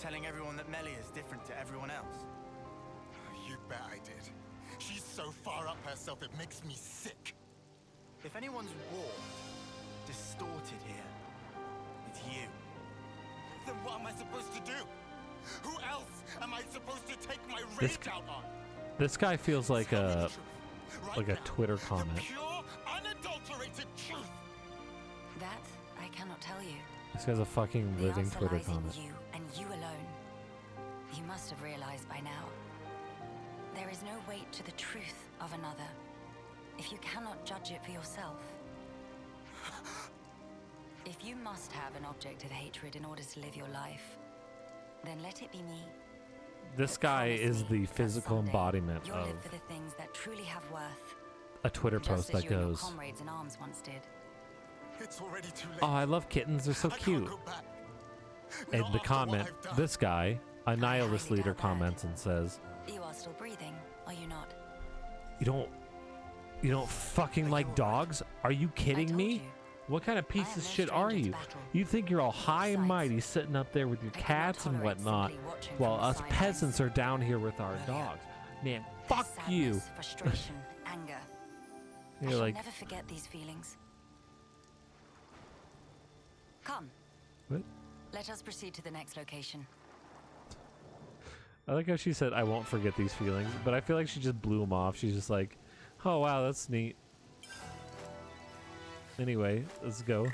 Telling everyone that Melia is different to everyone else? You bet I did. She's so far up herself it makes me sick. If anyone's warped, distorted here, it's you. Then what am I supposed to do? Who else am I supposed to take my This rage out on? This guy feels like Tell me a the truth. Right like a now. Twitter comment. The pure, unadulterated truth. That I cannot tell you. This guy's a fucking The living answer Twitter lies comment. in you and you alone. You must have realized by now. There is no weight to the truth of another if you cannot judge it for yourself. If you must have an object of hatred in order to live your life, then let it be me. This guy is the physical embodiment You'll of live for the things that truly have worth. a Twitter Just post as that you and your goes, comrades in arms once did. It's already too late. "Oh, I love kittens. They're so I can't cute." go back. And Not the after what comment, I've done. this guy, a nihilist highly leader, doubt that. comments and says, You are still breathing, are you not? You don't fucking like dogs? Are you kidding told me? you. What kind of piece am of no shit stranger are to you? battle. You think you're all high and sides. mighty sitting up there with your I cannot cats and tolerate whatnot, simply watching while from the us sidelines. peasants are down here with our dogs. Man, fuck Sadness, you. Frustration, anger. I You're shall like, never forget these feelings. Come, what? let us proceed to the next location. I like how she said, I won't forget these feelings, but I feel like she just blew them off. She's just like, oh wow, that's neat. Anyway, let's go.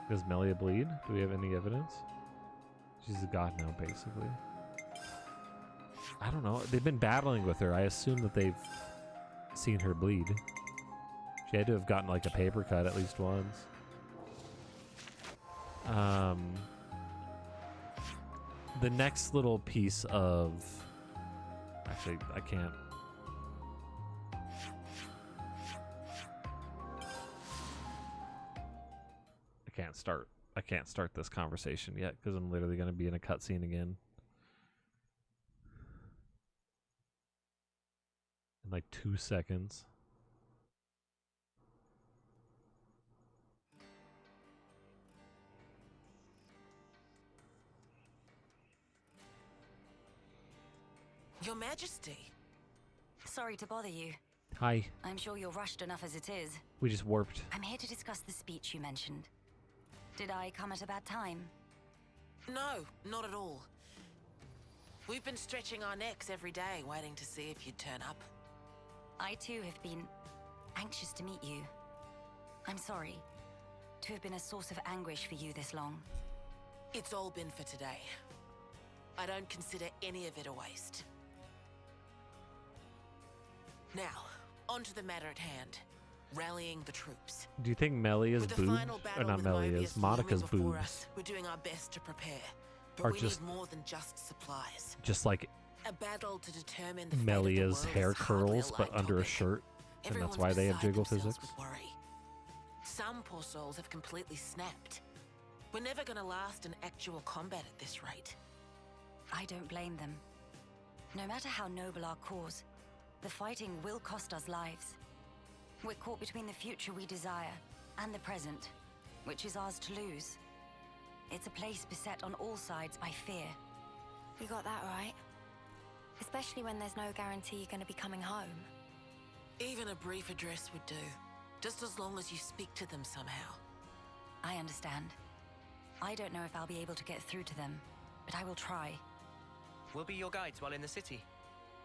Does Melia bleed? Do we have any evidence? She's a god now, basically. I don't know. They've been battling with her. I assume that they've seen her bleed. She had to have gotten like a paper cut at least once. The next little piece of... Actually, I can't. I can't start this conversation yet because I'm literally going to be in a cutscene again. In like 2 seconds. Your Majesty. Sorry to bother you. Hi. I'm sure you're rushed enough as it is. We just warped. I'm here to discuss the speech you mentioned. Did I come at a bad time? No, not at all. We've been stretching our necks every day, waiting to see if you'd turn up. I too have been anxious to meet you. I'm sorry to have been a source of anguish for you this long. It's all been for today. I don't consider any of it a waste. Now, on to the matter at hand. Rallying the troops. Do you think Melia's With the boobs, final or battle not with Melia's, Mobius Monica's looming before boobs, us, we're doing our best to prepare. But are we just need more than just supplies. just like A battle to determine the fate of the Melia's world hair is hardly a curls, but light under a topic. shirt, and that's Everyone's why they have beside jiggle themselves physics? with worry. Some poor souls have completely snapped. We're never gonna last in actual combat at this rate. I don't blame them. No matter how noble our cause, the fighting will cost us lives. We're caught between the future we desire and the present, which is ours to lose. It's a place beset on all sides by fear. You got that right. Especially when there's no guarantee you're going to be coming home. Even a brief address would do, just as long as you speak to them somehow. I understand. I don't know if I'll be able to get through to them, but I will try. We'll be your guides while in the city.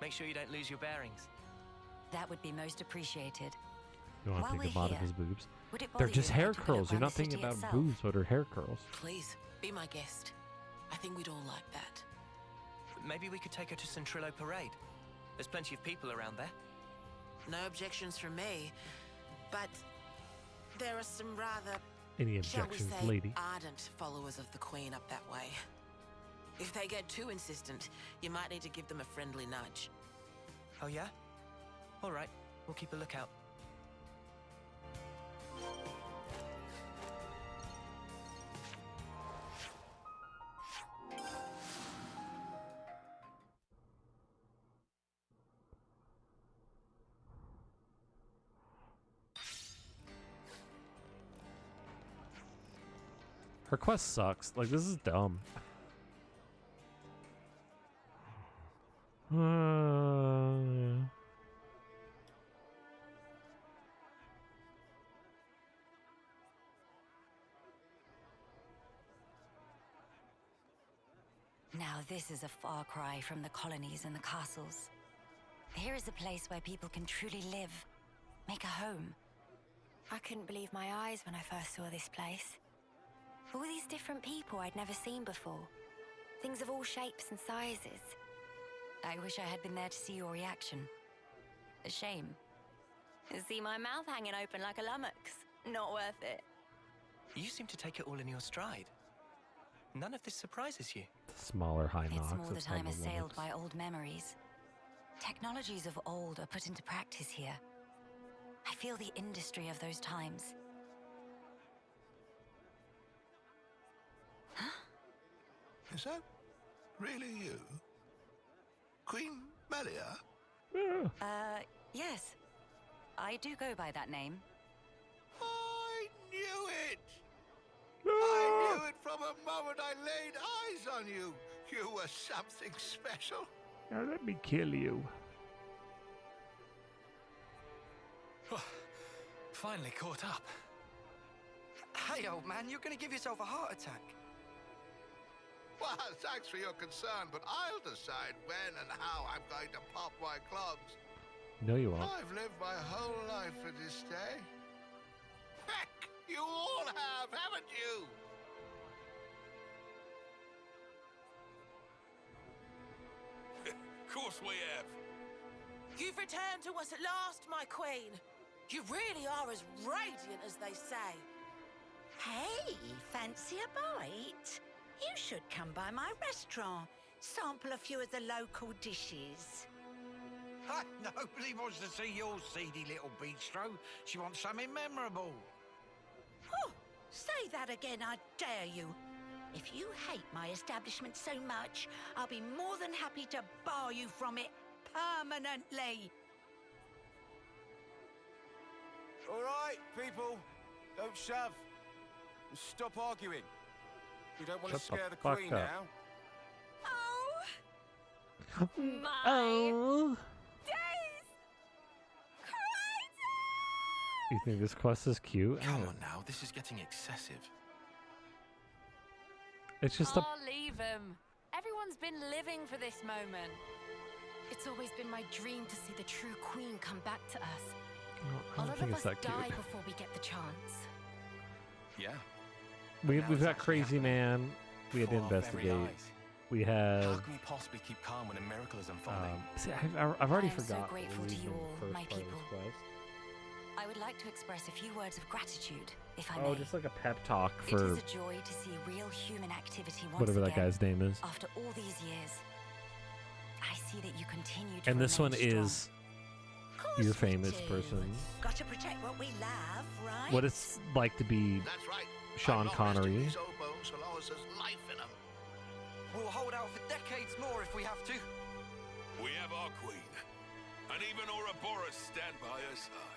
Make sure you don't lose your bearings. That would be most appreciated. You want to While think we're about here, his boobs? would it They're bother just you if I hair took a look curls. You're around not the thinking city about itself? boobs, but her hair curls. Please, be my guest. I think we'd all like that. Maybe we could take her to Centrillo Parade. There's plenty of people around there. No objections from me, but there are some rather, Any shall we objections, say, lady? ardent followers of the Queen up that way. If they get too insistent, you might need to give them a friendly nudge. Oh yeah? All right, we'll keep a lookout. Her quest sucks. Like, this is dumb. Now this is a far cry from the colonies and the castles. Here is a place where people can truly live, make a home. I couldn't believe my eyes when I first saw this place. All these different people I'd never seen before. Things of all shapes and sizes. I wish I had been there to see your reaction. A shame. See my mouth hanging open like a lummox. Not worth it. You seem to take it all in your stride. None of this surprises you. Smaller high knocks. It's more that I'm assailed by old memories. Technologies of old are put into practice here. I feel the industry of those times. Is that really you? Queen Melia? Yes. I do go by that name. I knew it! I knew it from the moment I laid eyes on you. You were something special. Now let me kill you. Finally caught up. Hey, old man, you're gonna give yourself a heart attack. Well, thanks for your concern, but I'll decide when and how I'm going to pop my clogs. No, you won't. I've lived my whole life for this day. Heck, you all have, haven't you? Of course we have. You've returned to us at last, my queen. You really are as radiant as they say. Hey, fancy a bite? You should come by my restaurant. Sample a few of the local dishes. Nobody wants to see your seedy little bistro. She wants something memorable. Oh, say that again, I dare you. If you hate my establishment so much, I'll be more than happy to bar you from it permanently. All right, people, don't shove. Stop arguing. We don't want to Shut the scare the fuck queen up. now. Oh! My days! You think this quest is cute? Come on now, this is getting excessive. It's just a. leave him. Everyone's been living for this moment. It's always been my dream to see the true queen come back to us. I A don't lot think of it's us that die cute. before we get the chance. Yeah. We've got Crazy Man. We had to investigate. We had. How can we possibly keep calm when a miracle is unfolding? See, I've already I am so forgotten. grateful to you all, my people. Quest. I would like to express a few words of gratitude, if I Oh, may. just like a pep talk It for is a joy to see real human activity once whatever that again. guy's name is. After all these years, I see that you continue to And this one remain is your famous person. Got to protect what we love, right? What it's like to be That's right. Sean I'm not resting Connery. these old bones so long as there's life in them. We'll hold out for decades more if we have to. We have our queen, and even Ouroboros stand by her side.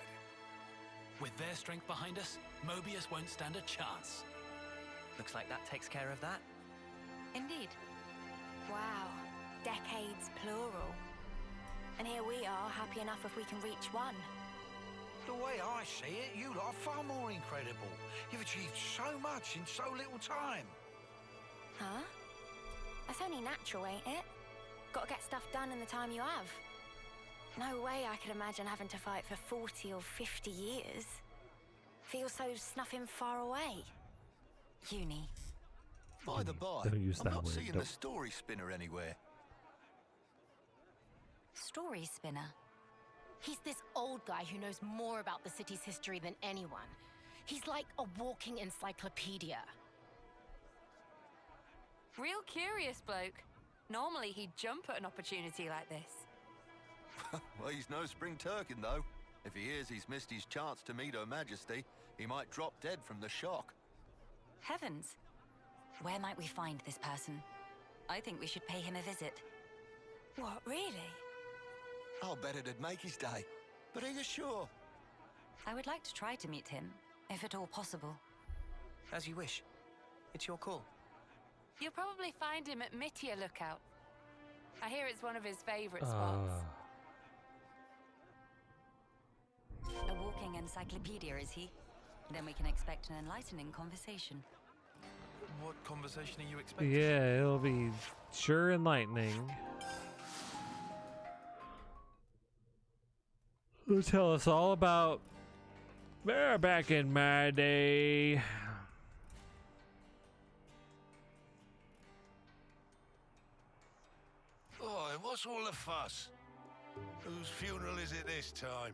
With their strength behind us, Mobius won't stand a chance. Looks like that takes care of that. Indeed. Wow. Decades plural. And here we are, happy enough if we can reach one. The way I see it, you lot are far more incredible. You've achieved so much in so little time. Huh? That's only natural, ain't it? Gotta get stuff done in the time you have. No way I could imagine having to fight for 40 or 50 years. Feels so snuffing far away. Uni. By the by, Don't use I'm that not word, seeing don't. the story spinner anywhere. Story spinner. He's this old guy who knows more about the city's history than anyone. He's like a walking encyclopedia. Real curious bloke. Normally he'd jump at an opportunity like this. Well, he's no spring turkin, though. If he hears he's missed his chance to meet Her Majesty, he might drop dead from the shock. Heavens. Where might we find this person? I think we should pay him a visit. What, really? I'll bet it'd make his day. But are you sure? I would like to try to meet him, if at all possible. As you wish. It's your call. You'll probably find him at Mitia Lookout. I hear it's one of his favorite spots. A walking encyclopedia, is he? Then we can expect an enlightening conversation. What conversation are you expecting? Yeah, it'll be sure enlightening. He'll tell us all about back in my day. Oh, what's all the fuss? Whose funeral is it this time?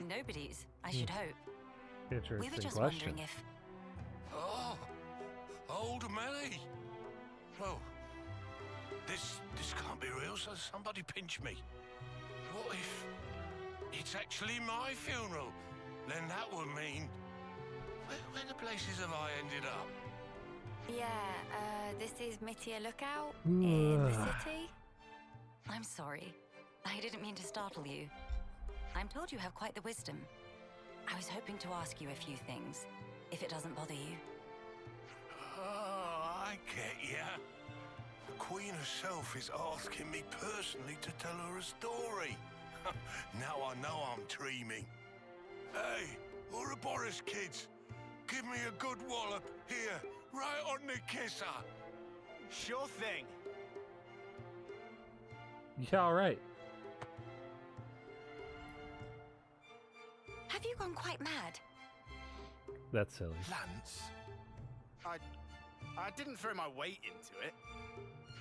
Nobody's, I should hope. Interesting We were just question. wondering if... Oh, old Melly. Oh, this can't be real, so somebody pinch me. What if it's actually my funeral? Then that would mean... Where the places have I ended up? Yeah, this is Mittia Lookout in the city. I'm sorry. I didn't mean to startle you. I'm told you have quite the wisdom. I was hoping to ask you a few things, if it doesn't bother you. Oh, I get ya. The Queen herself is asking me personally to tell her a story. Now I know I'm dreaming. Hey, Ouroboros kids, give me a good wallop here, right on the kisser. Sure thing. Yeah, all right. Have you gone quite mad? That's silly. Lance? I didn't throw my weight into it.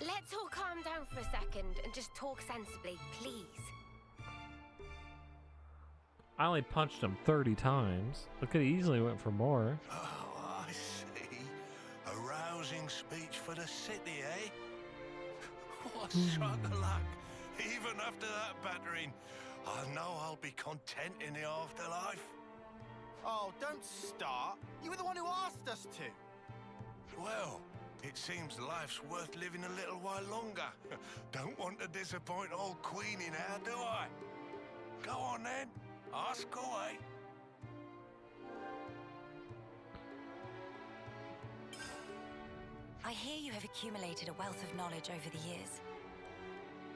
Let's all calm down for a second and just talk sensibly, please. I only punched him 30 times. I could have easily went for more. Oh, I see. A rousing speech for the city, eh? What a stroke of luck. Even after that battering, I know I'll be content in the afterlife. Oh, don't start. You were the one who asked us to. Well, it seems life's worth living a little while longer. Don't want to disappoint old Queenie now, do I? Go on then, ask away. I hear you have accumulated a wealth of knowledge over the years.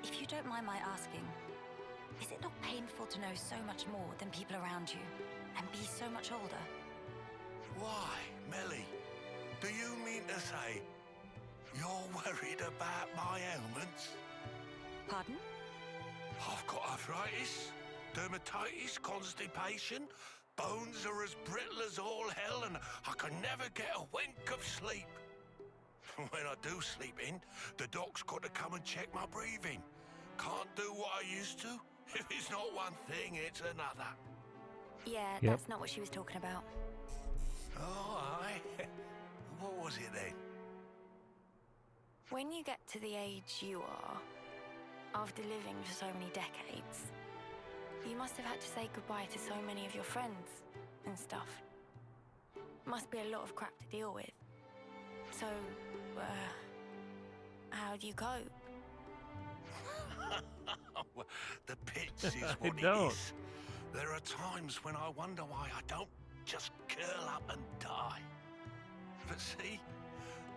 If you don't mind my asking, is it not painful to know so much more than people around you and be so much older? Why, Melly? Do you mean to say you're worried about my ailments? Pardon? I've got arthritis, dermatitis, constipation, bones are as brittle as all hell, and I can never get a wink of sleep. When I do sleep in, the doc's got to come and check my breathing. Can't do what I used to. If it's not one thing, it's another. Yeah, Yep. that's not what she was talking about. Oh, aye. What was it then? When you get to the age you are, after living for so many decades, you must have had to say goodbye to so many of your friends and stuff. Must be a lot of crap to deal with. So, how do you cope? Well, the pits is I what it don't. is. There are times when I wonder why I don't just curl up and die. But see,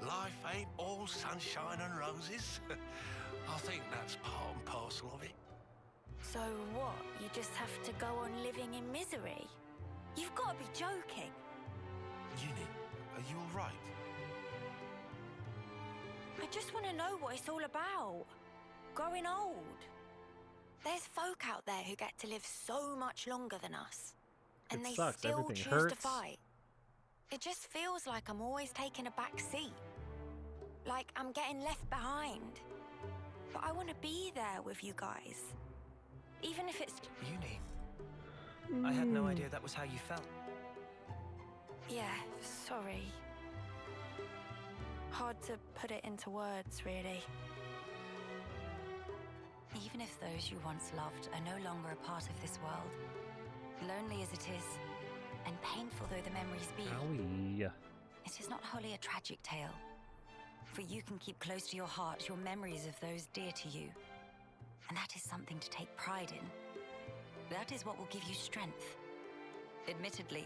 life ain't all sunshine and roses. I think that's part and parcel of it. So what? You just have to go on living in misery? You've got to be joking. Uni, are you all right? I just want to know what it's all about. Growing old. There's folk out there who get to live so much longer than us. And It they sucks. still Everything choose hurts. to fight. It just feels like I'm always taking a back seat. Like I'm getting left behind. But I want to be there with you guys. Even if it's... Uni, I had no idea that was how you felt. Yeah, sorry. Hard to put it into words, really. Even if those you once loved are no longer a part of this world, lonely as it is, and painful though the memories be, Owie. it is not wholly a tragic tale. For you can keep close to your heart your memories of those dear to you. And that is something to take pride in. That is what will give you strength. Admittedly,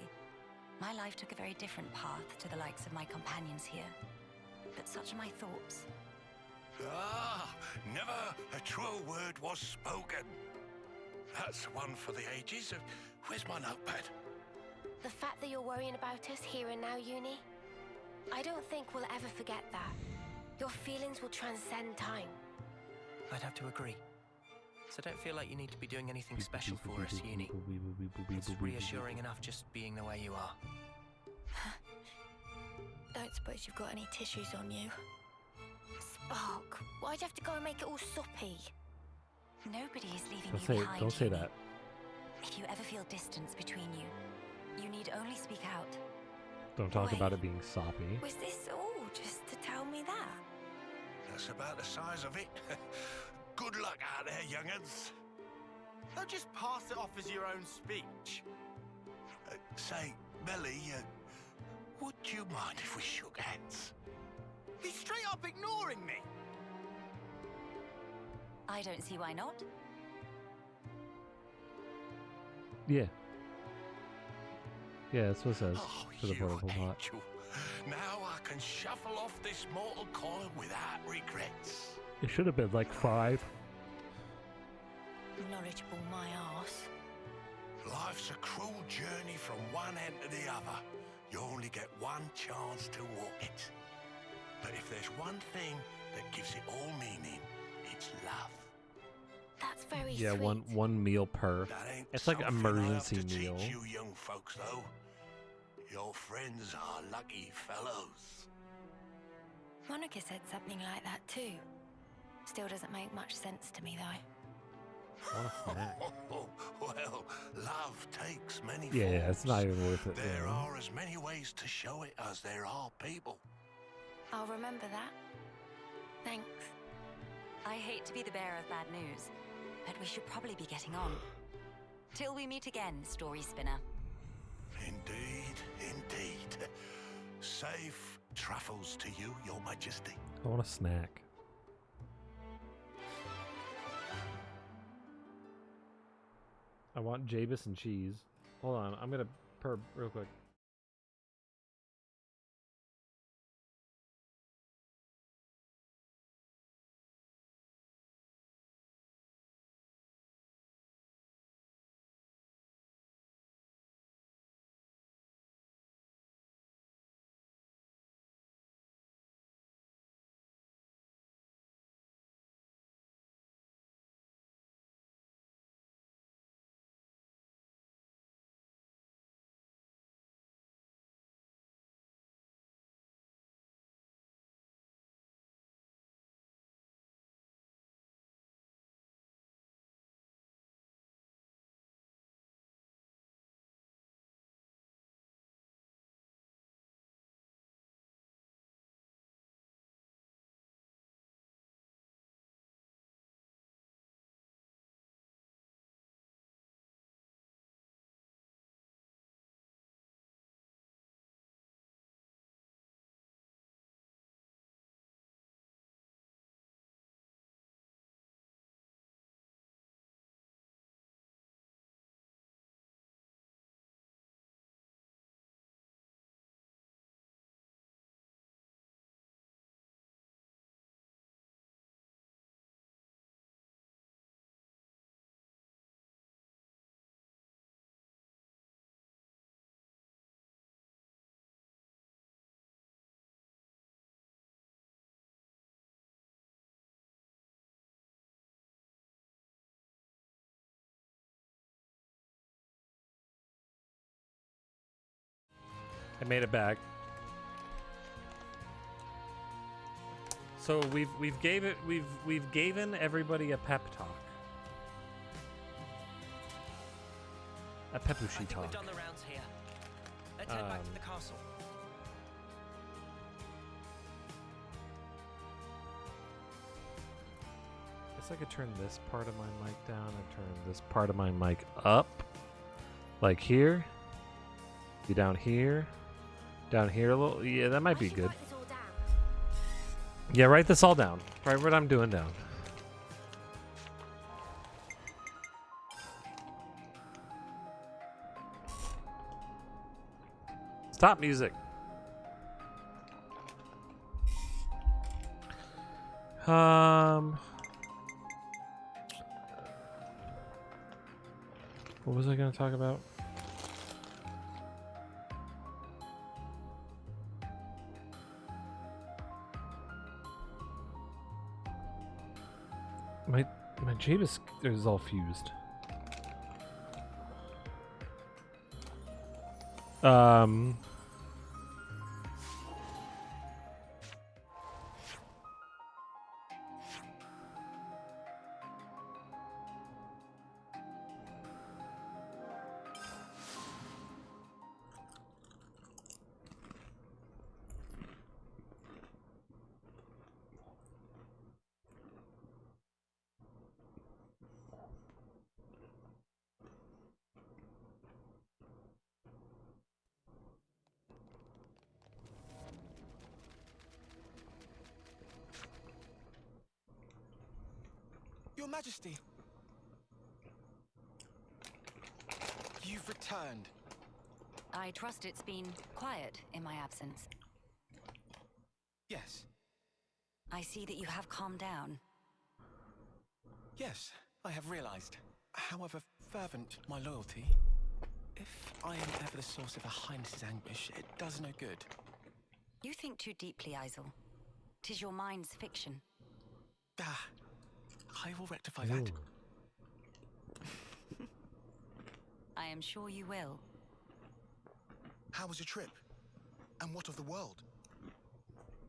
my life took a very different path to the likes of my companions here. but such are my thoughts. Ah, never a truer word was spoken. That's one for the ages. Where's my notepad? The fact that you're worrying about us here and now, Uni, I don't think we'll ever forget that. Your feelings will transcend time. I'd have to agree. So don't feel like you need to be doing anything special for us, Uni. It's reassuring enough just being the way you are. Don't suppose you've got any tissues on you? Spark, why'd you have to go and make it all soppy? Nobody is leaving Don't you say behind. don't say Uni. that. If you ever feel distance between you, you need only speak out. Don't talk Wait. about it being soppy. Was this all just to tell me that? That's about the size of it. Good luck out there, young'uns. Don't just pass it off as your own speech. Say, Melly, would you mind if we shook hands? He's straight up ignoring me. I don't see why not. Yeah. Yeah, that's what it says Oh, for the you portable pot. angel. Now I can shuffle off this mortal coil without regrets. It should have been like 5. Knowledgeable my arse. Life's a cruel journey from one end to the other. You only get one chance to walk it. But if there's one thing that gives it all meaning, it's love. That's very Yeah, sweet. one meal per. That ain't It's like something I have emergency to meal. teach you young folks, though. Your friends are lucky fellows. Monica said something like that too. Still doesn't make much sense to me though. Well, love takes many forms. Yeah, it's not even worth it. There yeah. are as many ways to show it as there are people. I'll remember that. Thanks. I hate to be the bearer of bad news, but we should probably be getting on. Till we meet again, story spinner. Indeed, indeed. Safe travels to you, Your Majesty. I want a snack. I want Javis and cheese. Hold on, I'm gonna purr real quick. I made it back. So we've given everybody a pep talk. A pepushi I think talk. we've done the rounds here. Let's head back to the castle. Guess I could turn this part of my mic down and turn this part of my mic up. Like here. Be down here. Down here a little. Yeah, that might be good. Yeah, write this all down. Write what I'm doing down. Stop music. What was I going to talk about? My jade is all fused. Your Majesty. You've returned. I trust it's been quiet in my absence. Yes. I see that you have calmed down. Yes, I have realized. However fervent my loyalty, if I am ever the source of Her Highness's anguish, it does no good. You think too deeply, Isel. 'Tis your mind's fiction. Ah, I will rectify that. I am sure you will. How was your trip? And what of the world?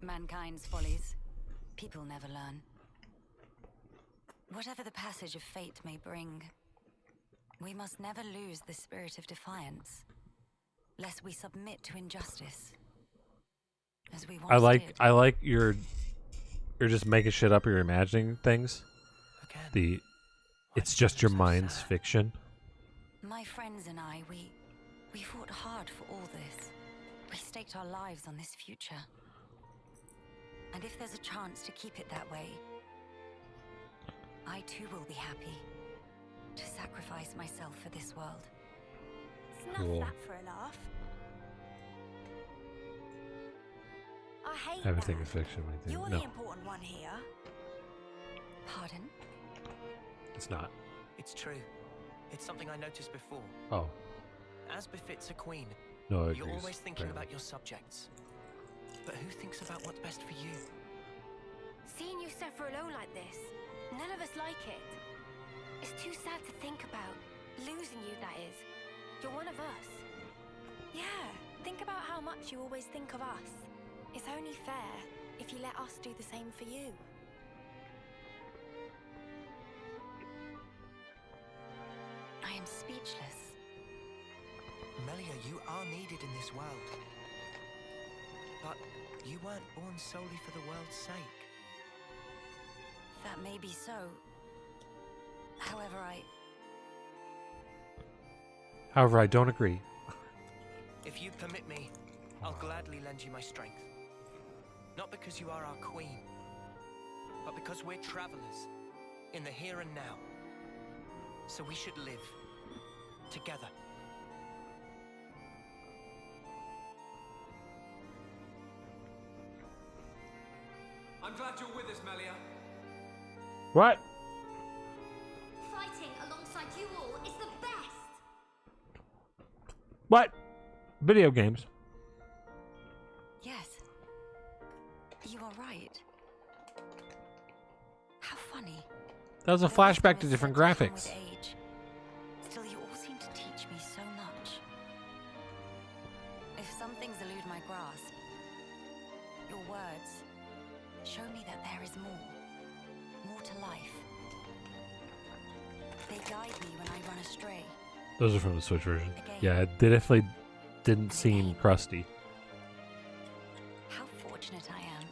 Mankind's follies. People never learn. Whatever the passage of fate may bring, we must never lose the spirit of defiance, lest we submit to injustice. As we once did. I like you're just making shit up, you're imagining things. It's just your mind's fiction. My friends and I, we fought hard for all this. We staked our lives on this future. And if there's a chance to keep it that way, I too will be happy to sacrifice myself for this world. Snuff Cool. that for a laugh. I hate Everything that. is fiction. You're No, the important one here. Pardon? it's not. It's true. It's something I noticed before. Oh, As befits a queen, no, I you're agree, always thinking apparently. about your subjects. But who thinks about what's best for you? Seeing you suffer alone like this, none of us like it. It's too sad to think about. Losing you, that is. You're one of us. Yeah, think about how much you always think of us. It's only fair if you let us do the same for you. I am speechless. Melia, you are needed in this world. But you weren't born solely for the world's sake. That may be so. However, I don't agree. If you permit me, I'll gladly lend you my strength. Not because you are our queen, but because we're travelers in the here and now. So we should live together. I'm glad you're with us, Melia. What? Fighting alongside you all is the best! What? Video games. yes. You are right. How funny. That was a flashback to different graphics. With age. Still, you all seem to teach me so much. If some things elude my grasp, your words show me that there is more to life. They guide me when I run astray. Those are from the Switch version. Yeah, they definitely didn't seem crusty. How fortunate I am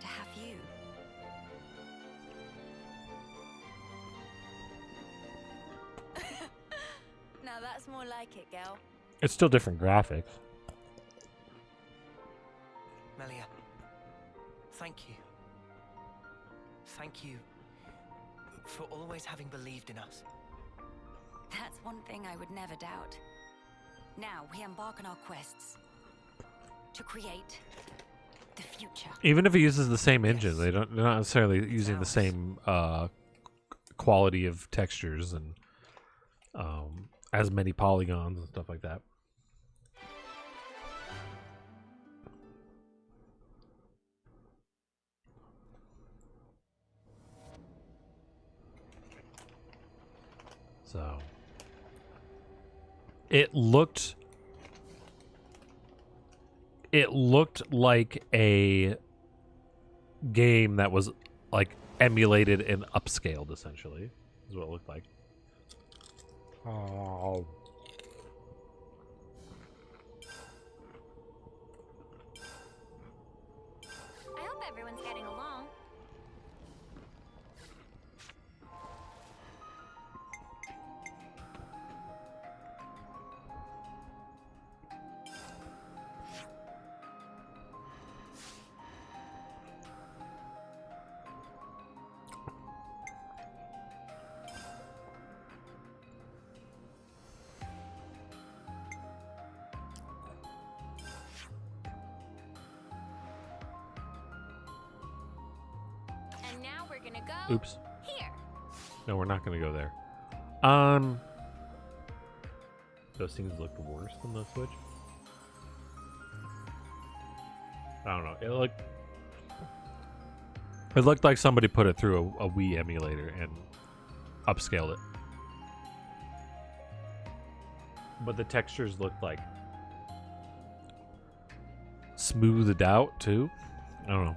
to have you. Now that's more like it, girl. It's still different graphics. Melia, thank you. Thank you for always having believed in us. That's one thing I would never doubt. Now we embark on our quests to create the future. Even if it uses the same engine, they're not necessarily using the same quality of textures and as many polygons and stuff like that. So it looked like a game that was like emulated and upscaled, essentially, is what it looked like. Oh. I hope everyone's getting along. And now we're gonna go Oops. here. No, we're not going to go there. Those things looked worse than the Switch. I don't know. It looked like somebody put it through a Wii emulator and upscaled it. But the textures looked like smoothed out too. I don't know.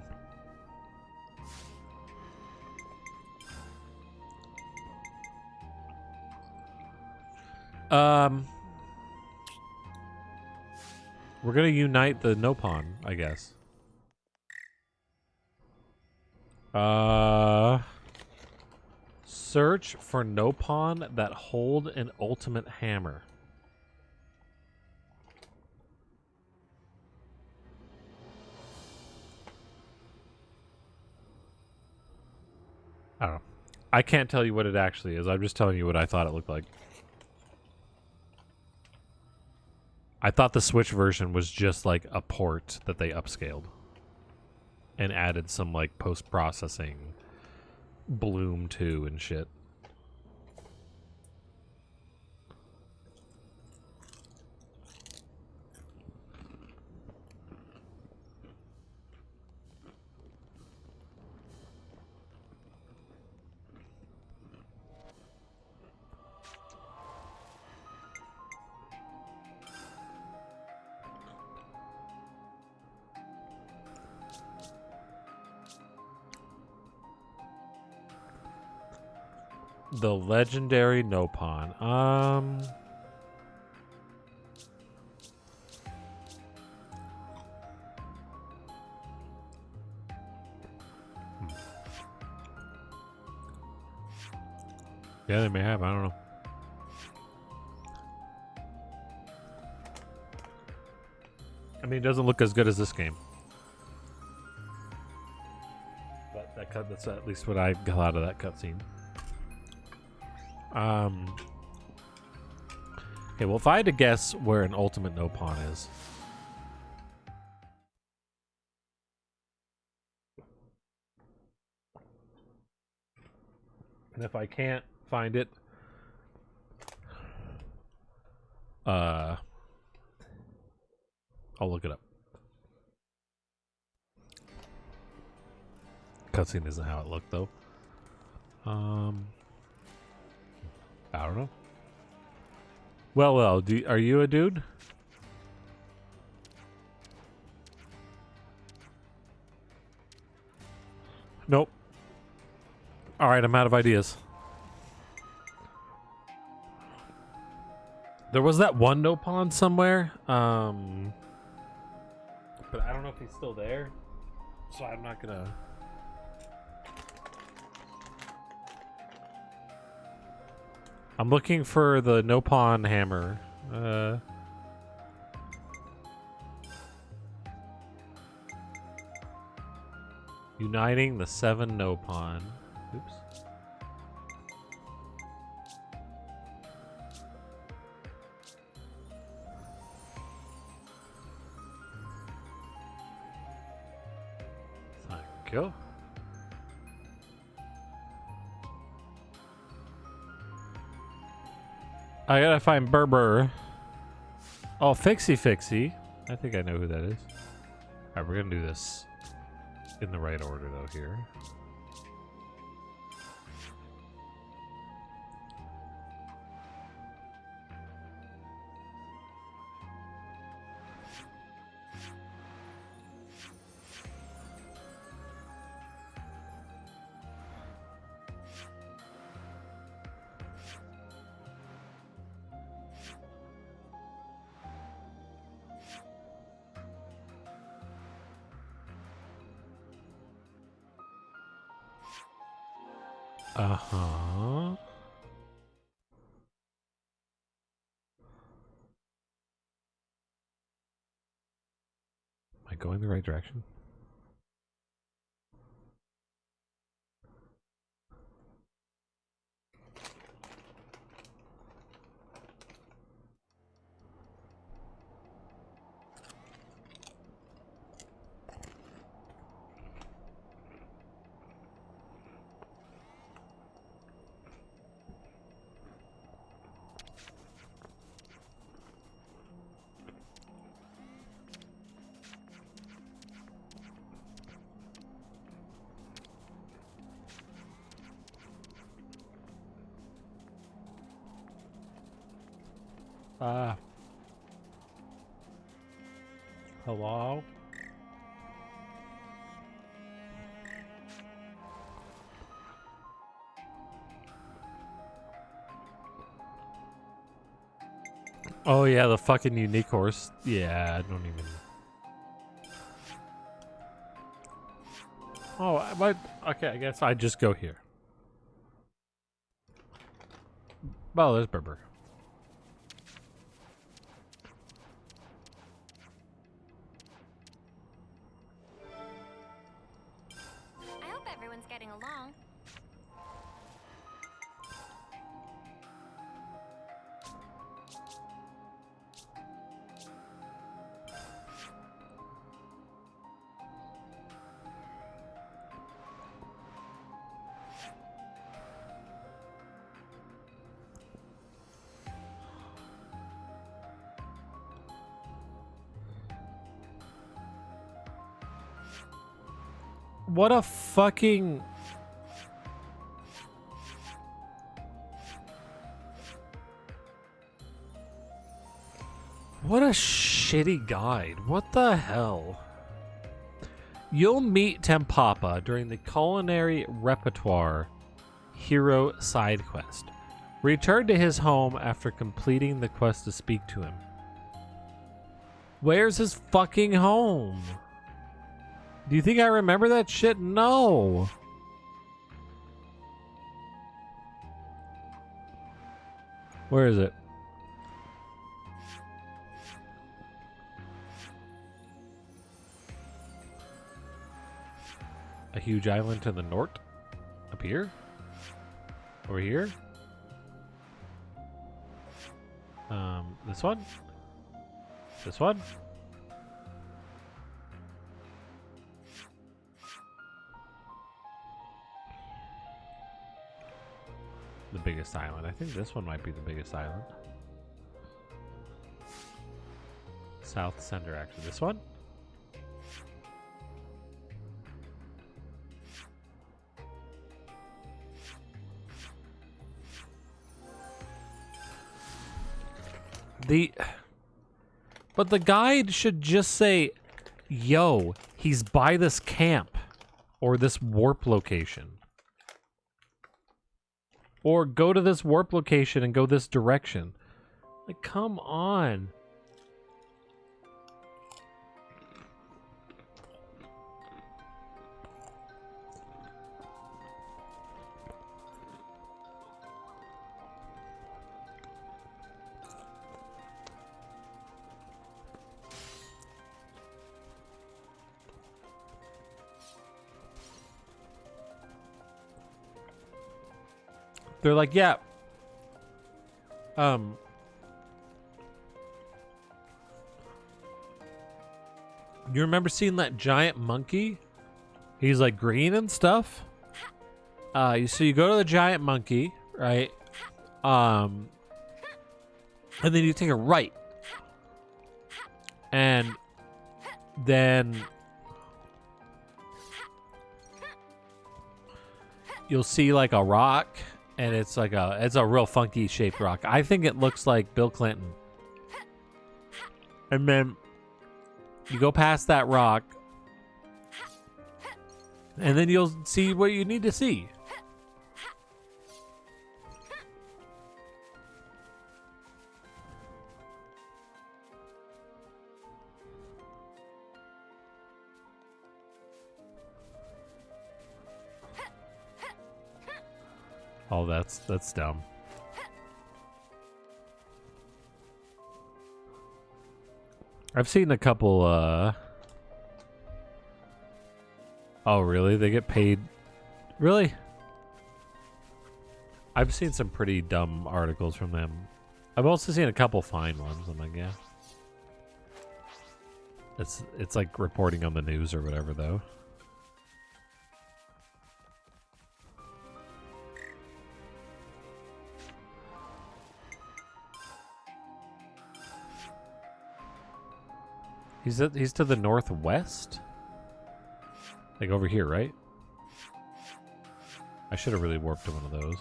We're gonna unite the Nopon, I guess. Search for Nopon that hold an ultimate hammer. I don't know. I can't tell you what it actually is. I'm just telling you what I thought it looked like. I thought the Switch version was just like a port that they upscaled and added some like post-processing bloom to and shit. The legendary Nopon. Yeah, they may have. I don't know. I mean, it doesn't look as good as this game. But that's at least what I got out of that cutscene. Okay, well, if I had to guess where an ultimate Nopon is. And if I can't find it, I'll look it up. Cutscene isn't how it looked, though. I don't know. Well, are you a dude? Nope. All right, I'm out of ideas. There was that one Nopon somewhere, but I don't know if he's still there, so I'm not gonna. I'm looking for the Nopon hammer. Uniting the 7 Nopon. Oops. you. I gotta find Berber. Oh, Fixie. I think I know who that is. Alright, we're gonna do this in the right order, though, here. Uh-huh. Am I going the right direction? Hello? Oh yeah, the fucking unique horse. Yeah, I don't even... Oh, but okay, I guess I just go here. Well, there's Berber. I hope everyone's getting along. What a fucking... What a shitty guide. What the hell? You'll meet Tempapa during the Culinary Repertoire Hero side quest. Return to his home after completing the quest to speak to him. Where's his fucking home? Do you think I remember that shit? No. Where is it? A huge island to the north? Up here? Over here? This one? This one? The biggest island. I think this one might be the biggest island. South center, actually. This one? But the guide should just say, yo, he's by this camp or this warp location. Or go to this warp location and go this direction. Like, come on. They're like, yeah. You remember seeing that giant monkey He's like green and stuff. So you go to the giant monkey, right? And then you take a right. And then you'll see like a rock, and it's a real funky shaped rock. I think it looks like Bill Clinton. And then you go past that rock, and then you'll see what you need to see. Oh, that's dumb. I've seen a couple, Oh, really? They get paid? Really? I've seen some pretty dumb articles from them. I've also seen a couple fine ones. I'm like, yeah. It's like reporting on the news or whatever, though. He's to the northwest? Like over here, right? I should have really warped to one of those.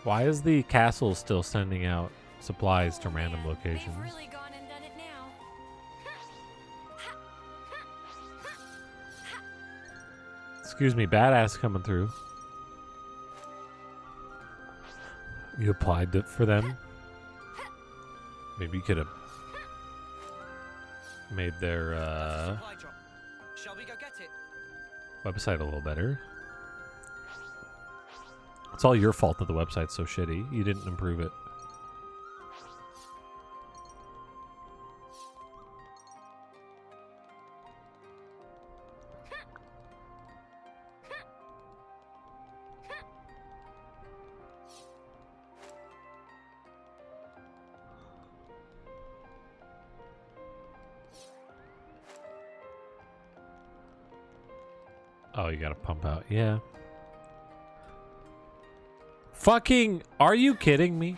Why is the castle still sending out supplies to random locations? Really gone and done it now. Excuse me, badass coming through. You applied for them? Maybe you could have made their Shall we go get it? website a little better. It's all your fault that the website's so shitty. You didn't improve it. Oh, you gotta pump out. Yeah. Fucking, are you kidding me?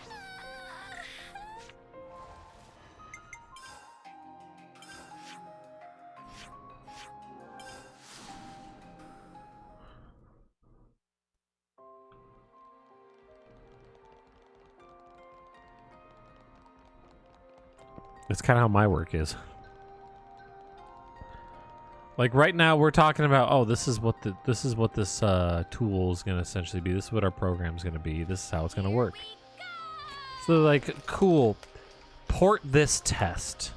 It's kind of how my work is. Like right now we're talking about, oh, this is what this tool is going to essentially be. This is what our program is going to be. This is how it's going to work. So like, cool. Port this test.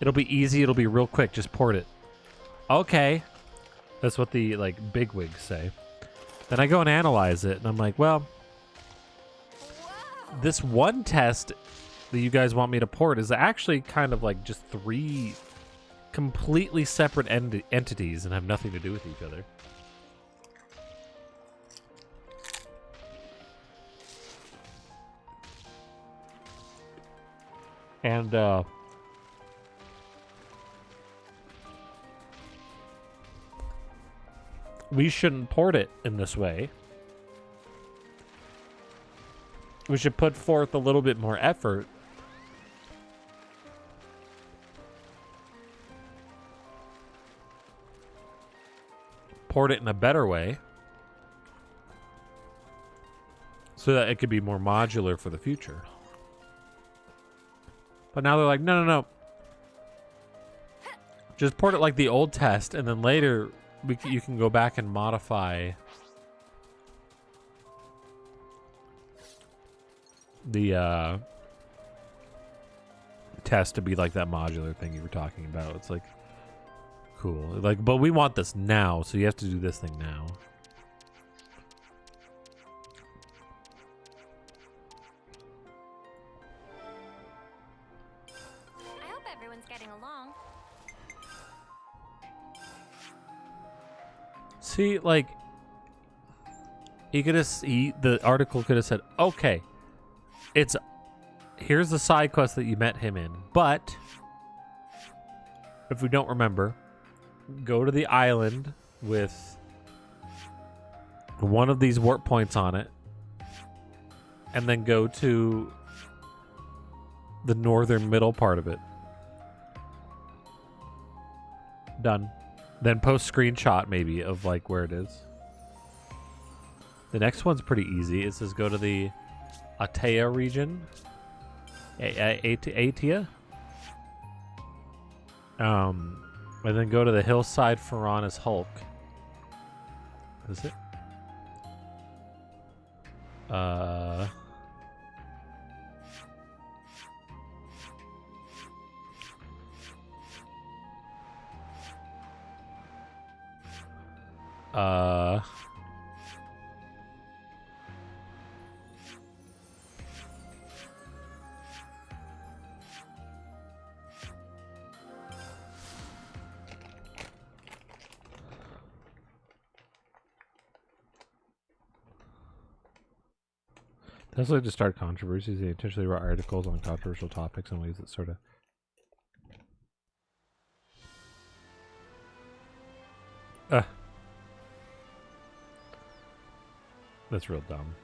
It'll be easy. It'll be real quick. Just port it. Okay. That's what the like bigwigs say. Then I go and analyze it and I'm like, well, this one test that you guys want me to port is actually kind of like just 3 completely separate entities and have nothing to do with each other. And we shouldn't port it in this way. We should put forth a little bit more effort port it in a better way so that it could be more modular for the future. But now they're like, no. Just port it like the old test, and then later you can go back and modify the test to be like that modular thing you were talking about. It's like, cool. Like, but we want this now, so you have to do this thing now. I hope everyone's getting along. See, like, the article could have said, okay, here's the side quest that you met him in, but if we don't remember, go to the island with one of these warp points on it, and then go to the northern middle part of it. Done. Then post screenshot maybe of like where it is. The next one's pretty easy. It says go to the Atea region. Atea? And then go to the hillside Piranha's Hulk. Is it? That's like to start controversies. They intentionally write articles on controversial topics in ways that sort of. That's real dumb.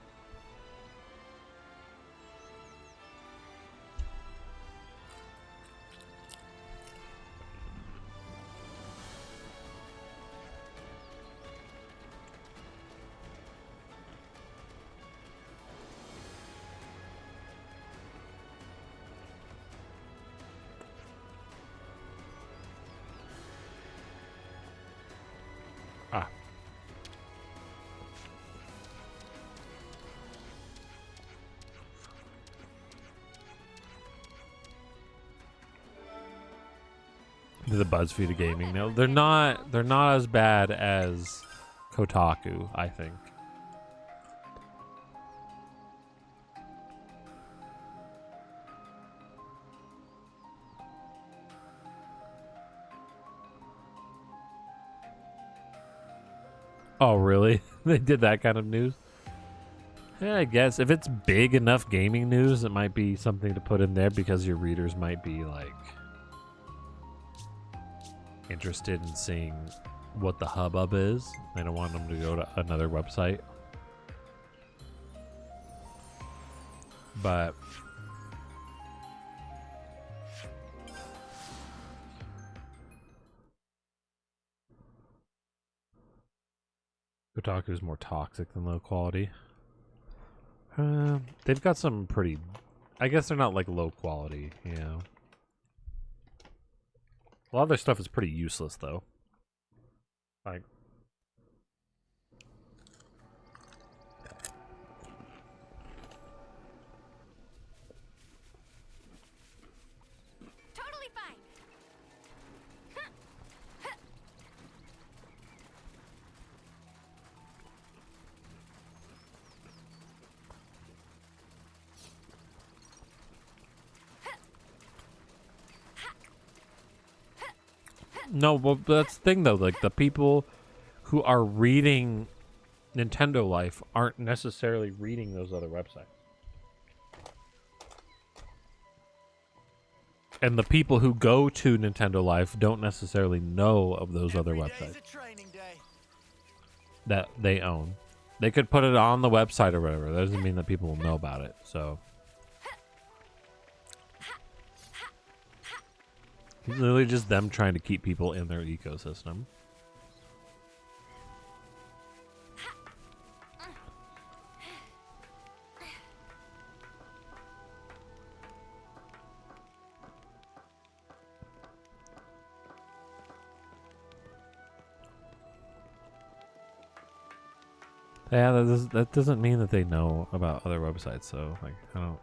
The BuzzFeed of gaming. No, they're not as bad as Kotaku, I think. Oh, really? They did that kind of news? Yeah, I guess if it's big enough gaming news, it might be something to put in there because your readers might be like interested in seeing what the hubbub is. They don't want them to go to another website. But Kotaku is more toxic than low quality. They've got some pretty... I guess they're not like low quality, you know. A lot of their stuff is pretty useless, though. Like... Totally fine. No, well, that's the thing, though. Like, the people who are reading Nintendo Life aren't necessarily reading those other websites. And the people who go to Nintendo Life don't necessarily know of those other websites that they own. They could put it on the website or whatever. That doesn't mean that people will know about it. So it's literally just them trying to keep people in their ecosystem. Yeah, that doesn't mean that they know about other websites, so, like, I don't...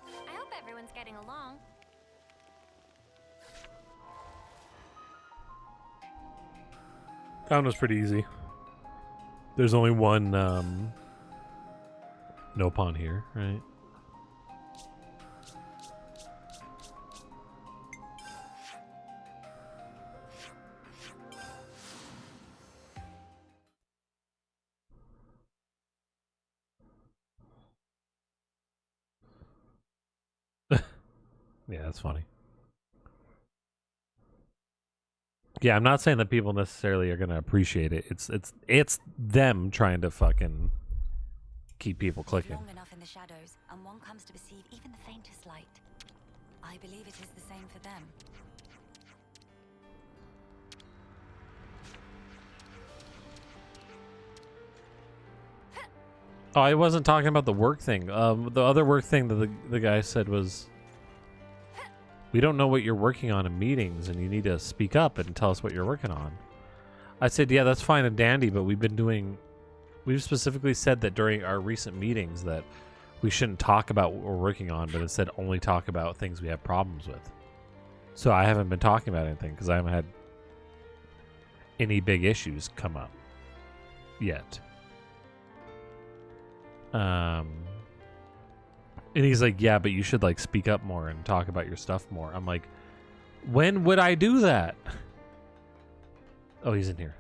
I hope everyone's getting along. That one was pretty easy. There's only one, no pawn here, right? Yeah, that's funny. Yeah, I'm not saying that people necessarily are gonna appreciate it. It's them trying to fucking keep people clicking. Long enough in the shadows, and one comes to perceive even the faintest light. I believe it is the same for them. Oh, I wasn't talking about the work thing. The other work thing that the guy said was, we don't know what you're working on in meetings, and you need to speak up and tell us what you're working on. I said, yeah, that's fine and dandy, but we've specifically said that during our recent meetings that we shouldn't talk about what we're working on, but instead only talk about things we have problems with. So I haven't been talking about anything because I haven't had any big issues come up yet. And he's like, yeah, but you should like speak up more and talk about your stuff more. I'm like, when would I do that? Oh, he's in here.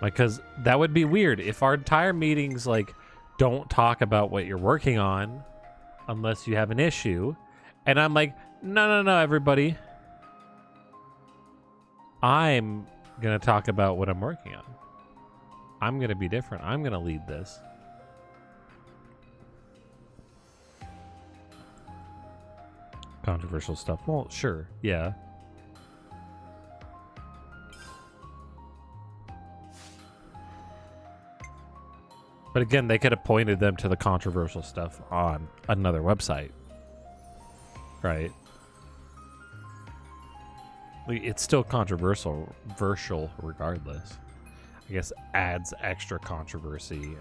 Like, because that would be weird if our entire meetings like don't talk about what you're working on unless you have an issue, and I'm like, no, everybody, I'm gonna talk about what I'm working on. I'm gonna be different. I'm gonna lead this. Controversial stuff. Well, sure, yeah. But again, they could have pointed them to the controversial stuff on another website. Right? Like, it's still controversial regardless. I guess adds extra controversy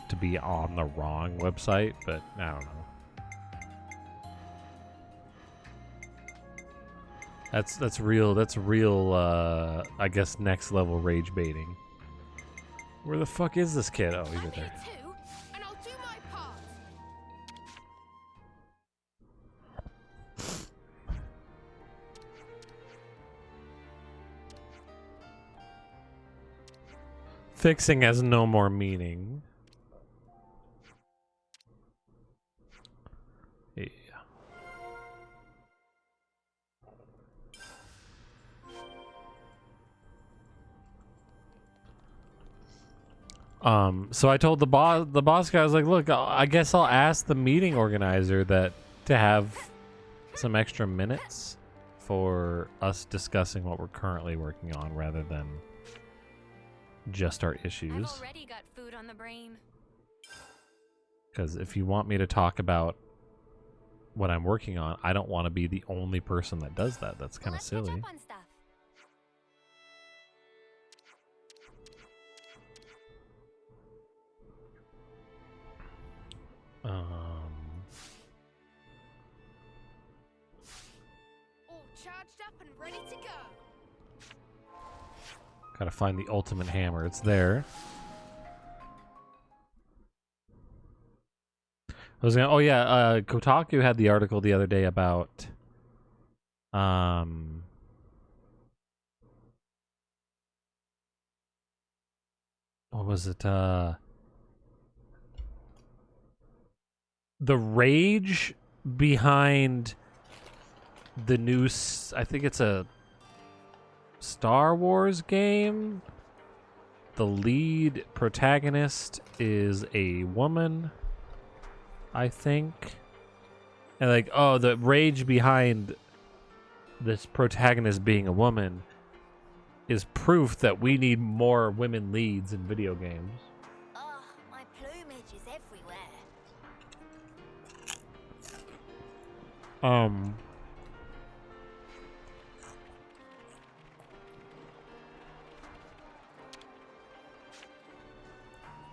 to be on the wrong website, but I don't know. That's real I guess next level rage baiting. Where the fuck is this kid? Oh, he's right there. And I'll do my part. Fixing has no more meaning. Yeah. So I told the boss guy, I was like, look, I guess I'll ask the meeting organizer that to have some extra minutes for us discussing what we're currently working on rather than just our issues. I've already got food on the brain. Because if you want me to talk about what I'm working on, I don't want to be the only person that does that. That's kind of silly. Catch up on stuff. All charged up and ready to go. Gotta find the ultimate hammer. It's there. I was gonna. Oh yeah, Kotaku had the article the other day about what was it? The rage behind the new, I think it's a Star Wars game. The lead protagonist is a woman, I think. And like, oh, the rage behind this protagonist being a woman is proof that we need more women leads in video games. Oh, my plumage is everywhere.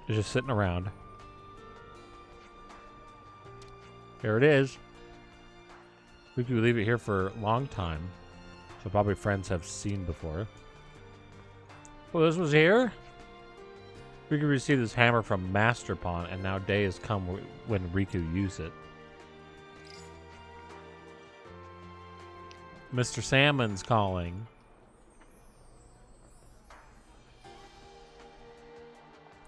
It's just sitting around. Here it is. We could leave it here for a long time. So probably friends have seen before. Well, this was here? Riku received this hammer from Master Pawn, and now day has come when Riku used it. Mr. Salmon's calling.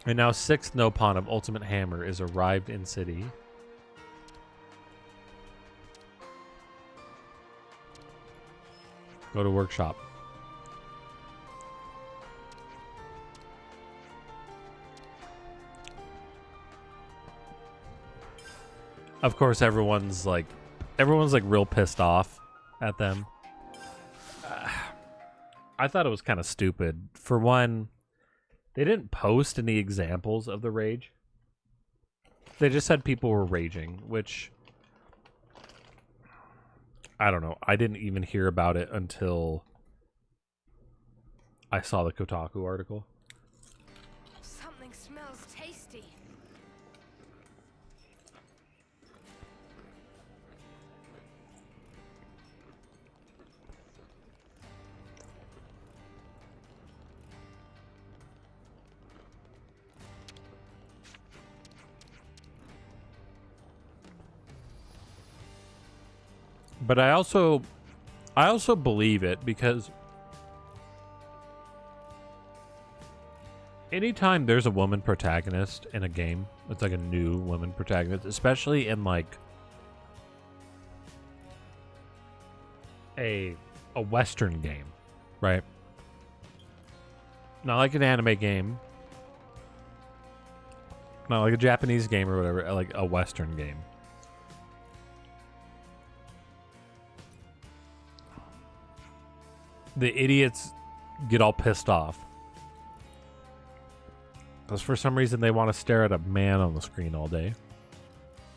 And now 6th Nopon of Ultimate Hammer is arrived in city. Go to workshop. Of course, everyone's like real pissed off at them. I thought it was kind of stupid. For one, they didn't post any examples of the rage. They just said people were raging, which I don't know. I didn't even hear about it until I saw the Kotaku article. Something smells tasty. But I also believe it because anytime there's a woman protagonist in a game, it's like a new woman protagonist, especially in like a Western game, right? Not like an anime game, not like a Japanese game or whatever, like a Western game. The idiots get all pissed off. Because for some reason they want to stare at a man on the screen all day.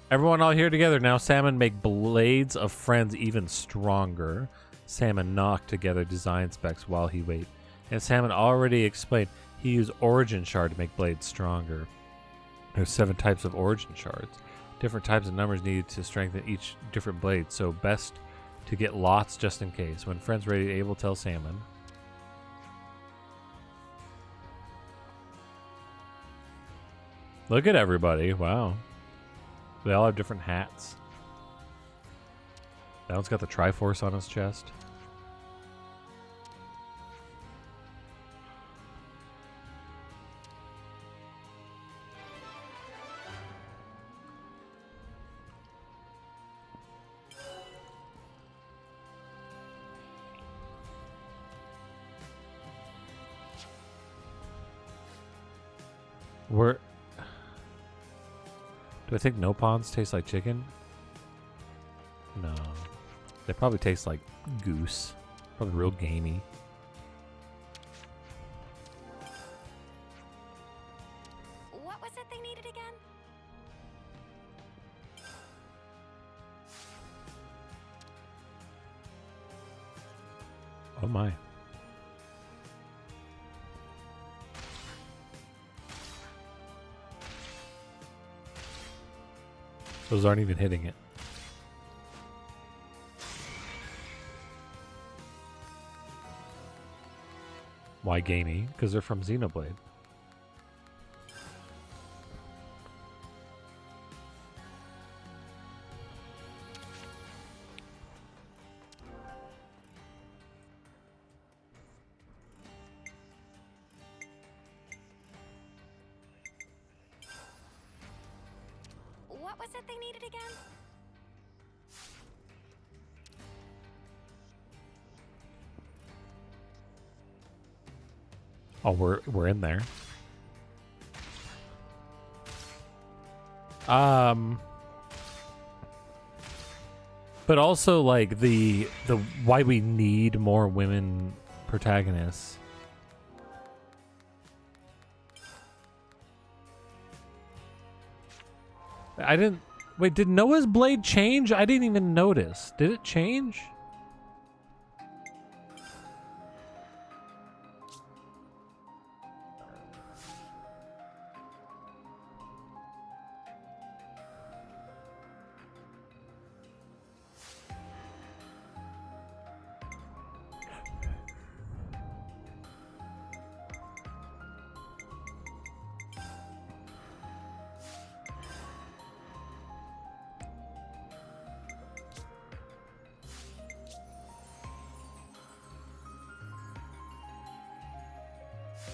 Everyone all here together now. Salmon make blades of friends even stronger. Salmon knock together design specs while he wait. And Salmon already explained he used origin shard to make blades stronger. There's 7 types of origin shards. Different types of numbers needed to strengthen each different blade. So best to get lots just in case. When friends ready, able tell Salmon. Look at everybody. Wow. They all have different hats. That one's got the Triforce on his chest. Where do I think Nopons taste like chicken? No. They probably taste like goose. Probably real gamey. What was it they needed again? Oh my. Those aren't even hitting it. Why gamey? Because they're from Xenoblade. What was it they needed again? Oh, we're in there. But also like the why we need more women protagonists. I didn't wait, did Noah's blade change? I didn't even notice. Did it change?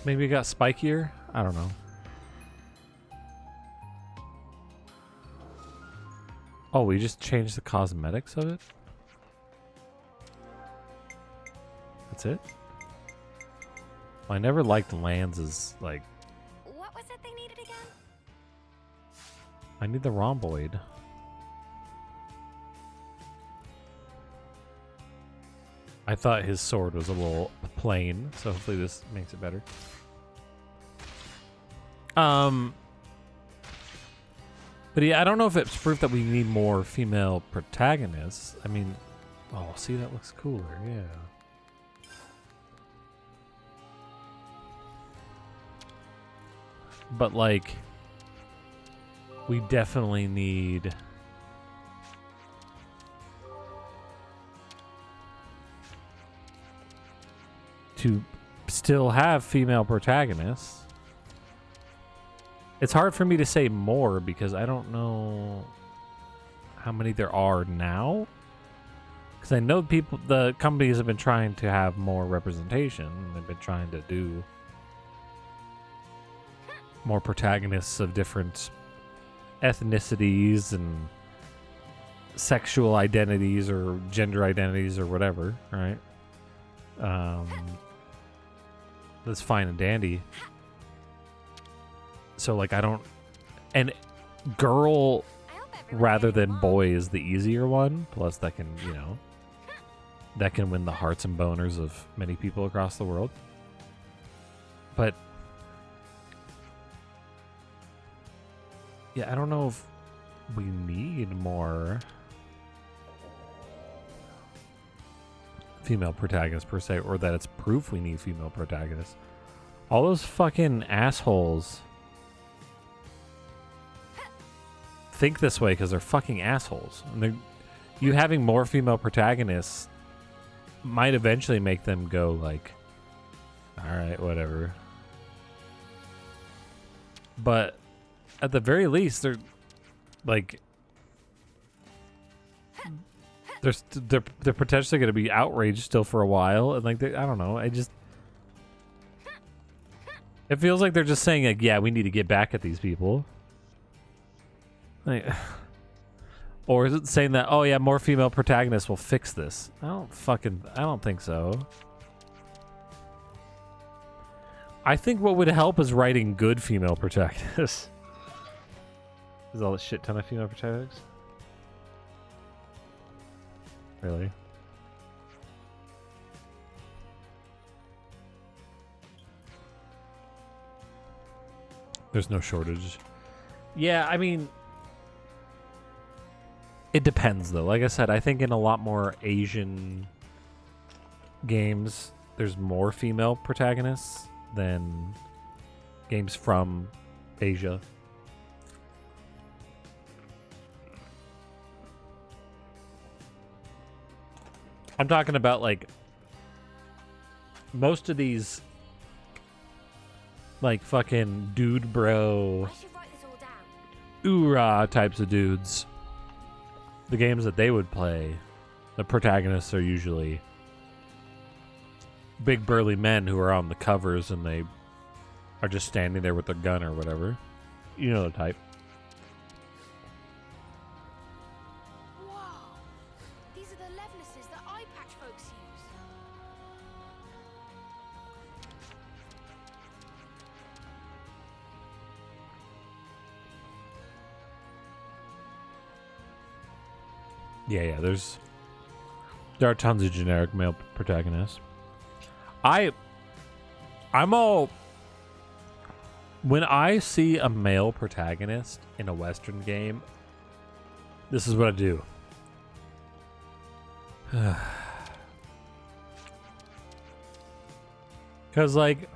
Maybe it got spikier? I don't know. Oh, we just changed the cosmetics of it? That's it? Well, I never liked Lance's, like... What was it they needed again? I need the rhomboid. I thought his sword was a little plain, so hopefully this makes it better. But yeah, I don't know if it's proof that we need more female protagonists. I mean, oh, see, that looks cooler, yeah. But like, we definitely need to still have female protagonists. It's hard for me to say more because I don't know how many there are now. Because I know the companies have been trying to have more representation. They've been trying to do more protagonists of different ethnicities and sexual identities or gender identities or whatever, right? That's fine and dandy. So like and girl rather than boy is the easier one, plus that can, you know, that can win the hearts and boners of many people across the world. But yeah, I don't know if we need more female protagonists per se, or that it's proof we need female protagonists. All those fucking assholes think this way because they're fucking assholes. And you having more female protagonists might eventually make them go like, all right, whatever. But at the very least, they're like, they're potentially going to be outraged still for a while, and like I don't know. It feels like they're just saying like, yeah, we need to get back at these people. Like, or is it saying that, oh yeah, more female protagonists will fix this? I don't think so. I think what would help is writing good female protagonists. Is all the shit ton of female protagonists? Really? There's no shortage. Yeah, I mean, it depends though. Like I said, I think in a lot more Asian games, there's more female protagonists than games from Asia. I'm talking about like most of these like fucking dude bro oorah types of dudes. The games that they would play, the protagonists are usually big burly men who are on the covers and they are just standing there with their gun or whatever. You know the type. Yeah, there are tons of generic male protagonists. I'm all, when I see a male protagonist in a Western game, this is what I do. Because like,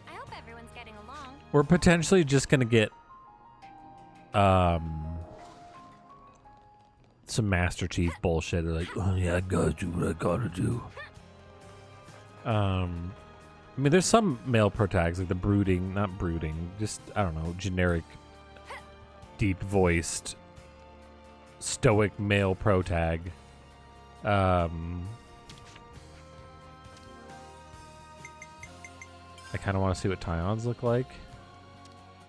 I hope everyone's getting along. We're potentially just gonna get some Master Chief bullshit. Like, oh yeah, I gotta do what I gotta do. I mean, there's some male protags, like the not brooding, just, I don't know, generic, deep-voiced, stoic male protag. I kind of want to see what Tyons look like.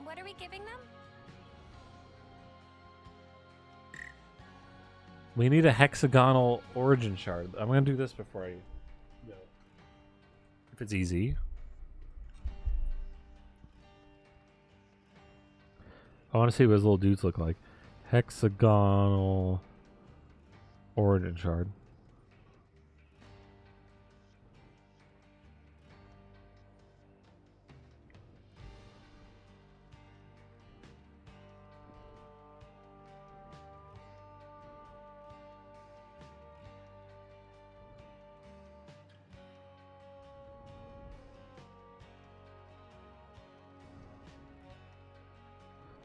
What are we giving them? We need a hexagonal origin shard. I'm going to do this before I go. If it's easy. I want to see what his little dudes look like. Hexagonal origin shard.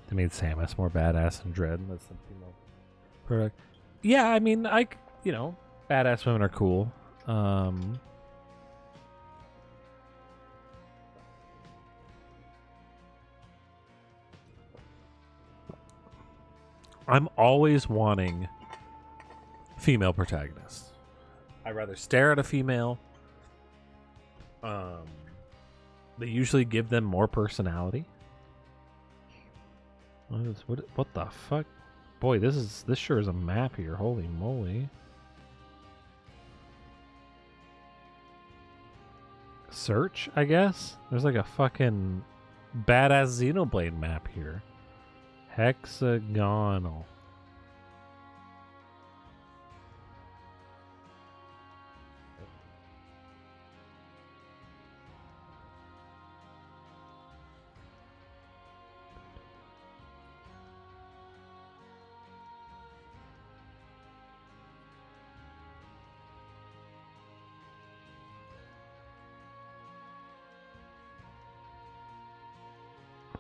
They made Samus more badass than Dread. That's the female product. Yeah, I mean, badass women are cool. I'm always wanting female protagonists. I'd rather stare at a female. They usually give them more personality. What the fuck? Boy, this sure is a map here. Holy moly. Search, I guess? There's like a fucking badass Xenoblade map here. Hexagonal.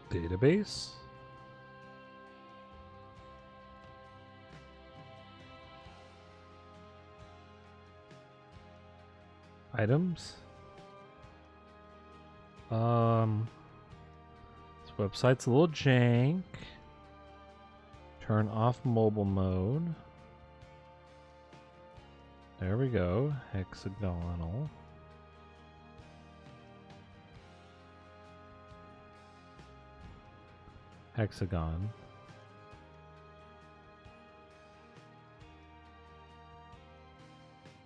Database. Items. This website's a little jank. Turn off mobile mode. There we go. Hexagonal. Hexagon.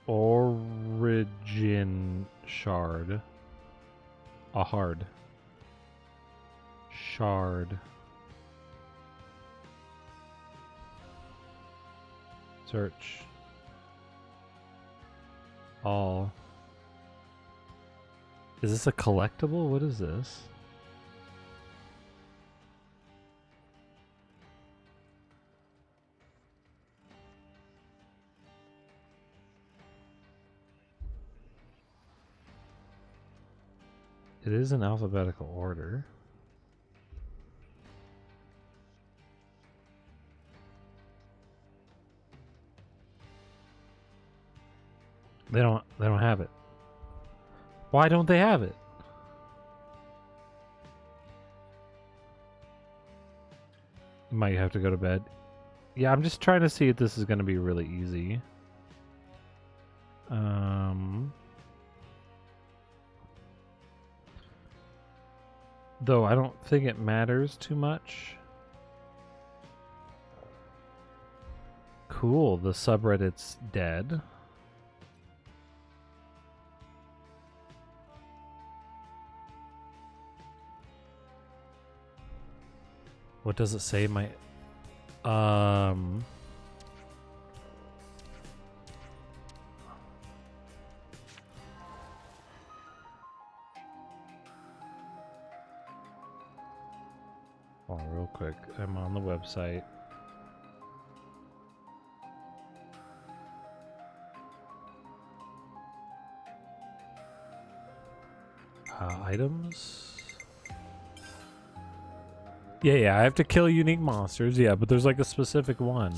Origin shard. A hard. Shard. Search. All. Is this a collectible? What is this? It is in alphabetical order. They don't have it. Why don't they have it? You might have to go to bed. Yeah, I'm just trying to see if this is going to be really easy. Though I don't think it matters too much. Cool, the subreddit's dead. What does it say? My Oh, real quick. I'm on the website. Items? Yeah, I have to kill unique monsters. Yeah, but there's like a specific one.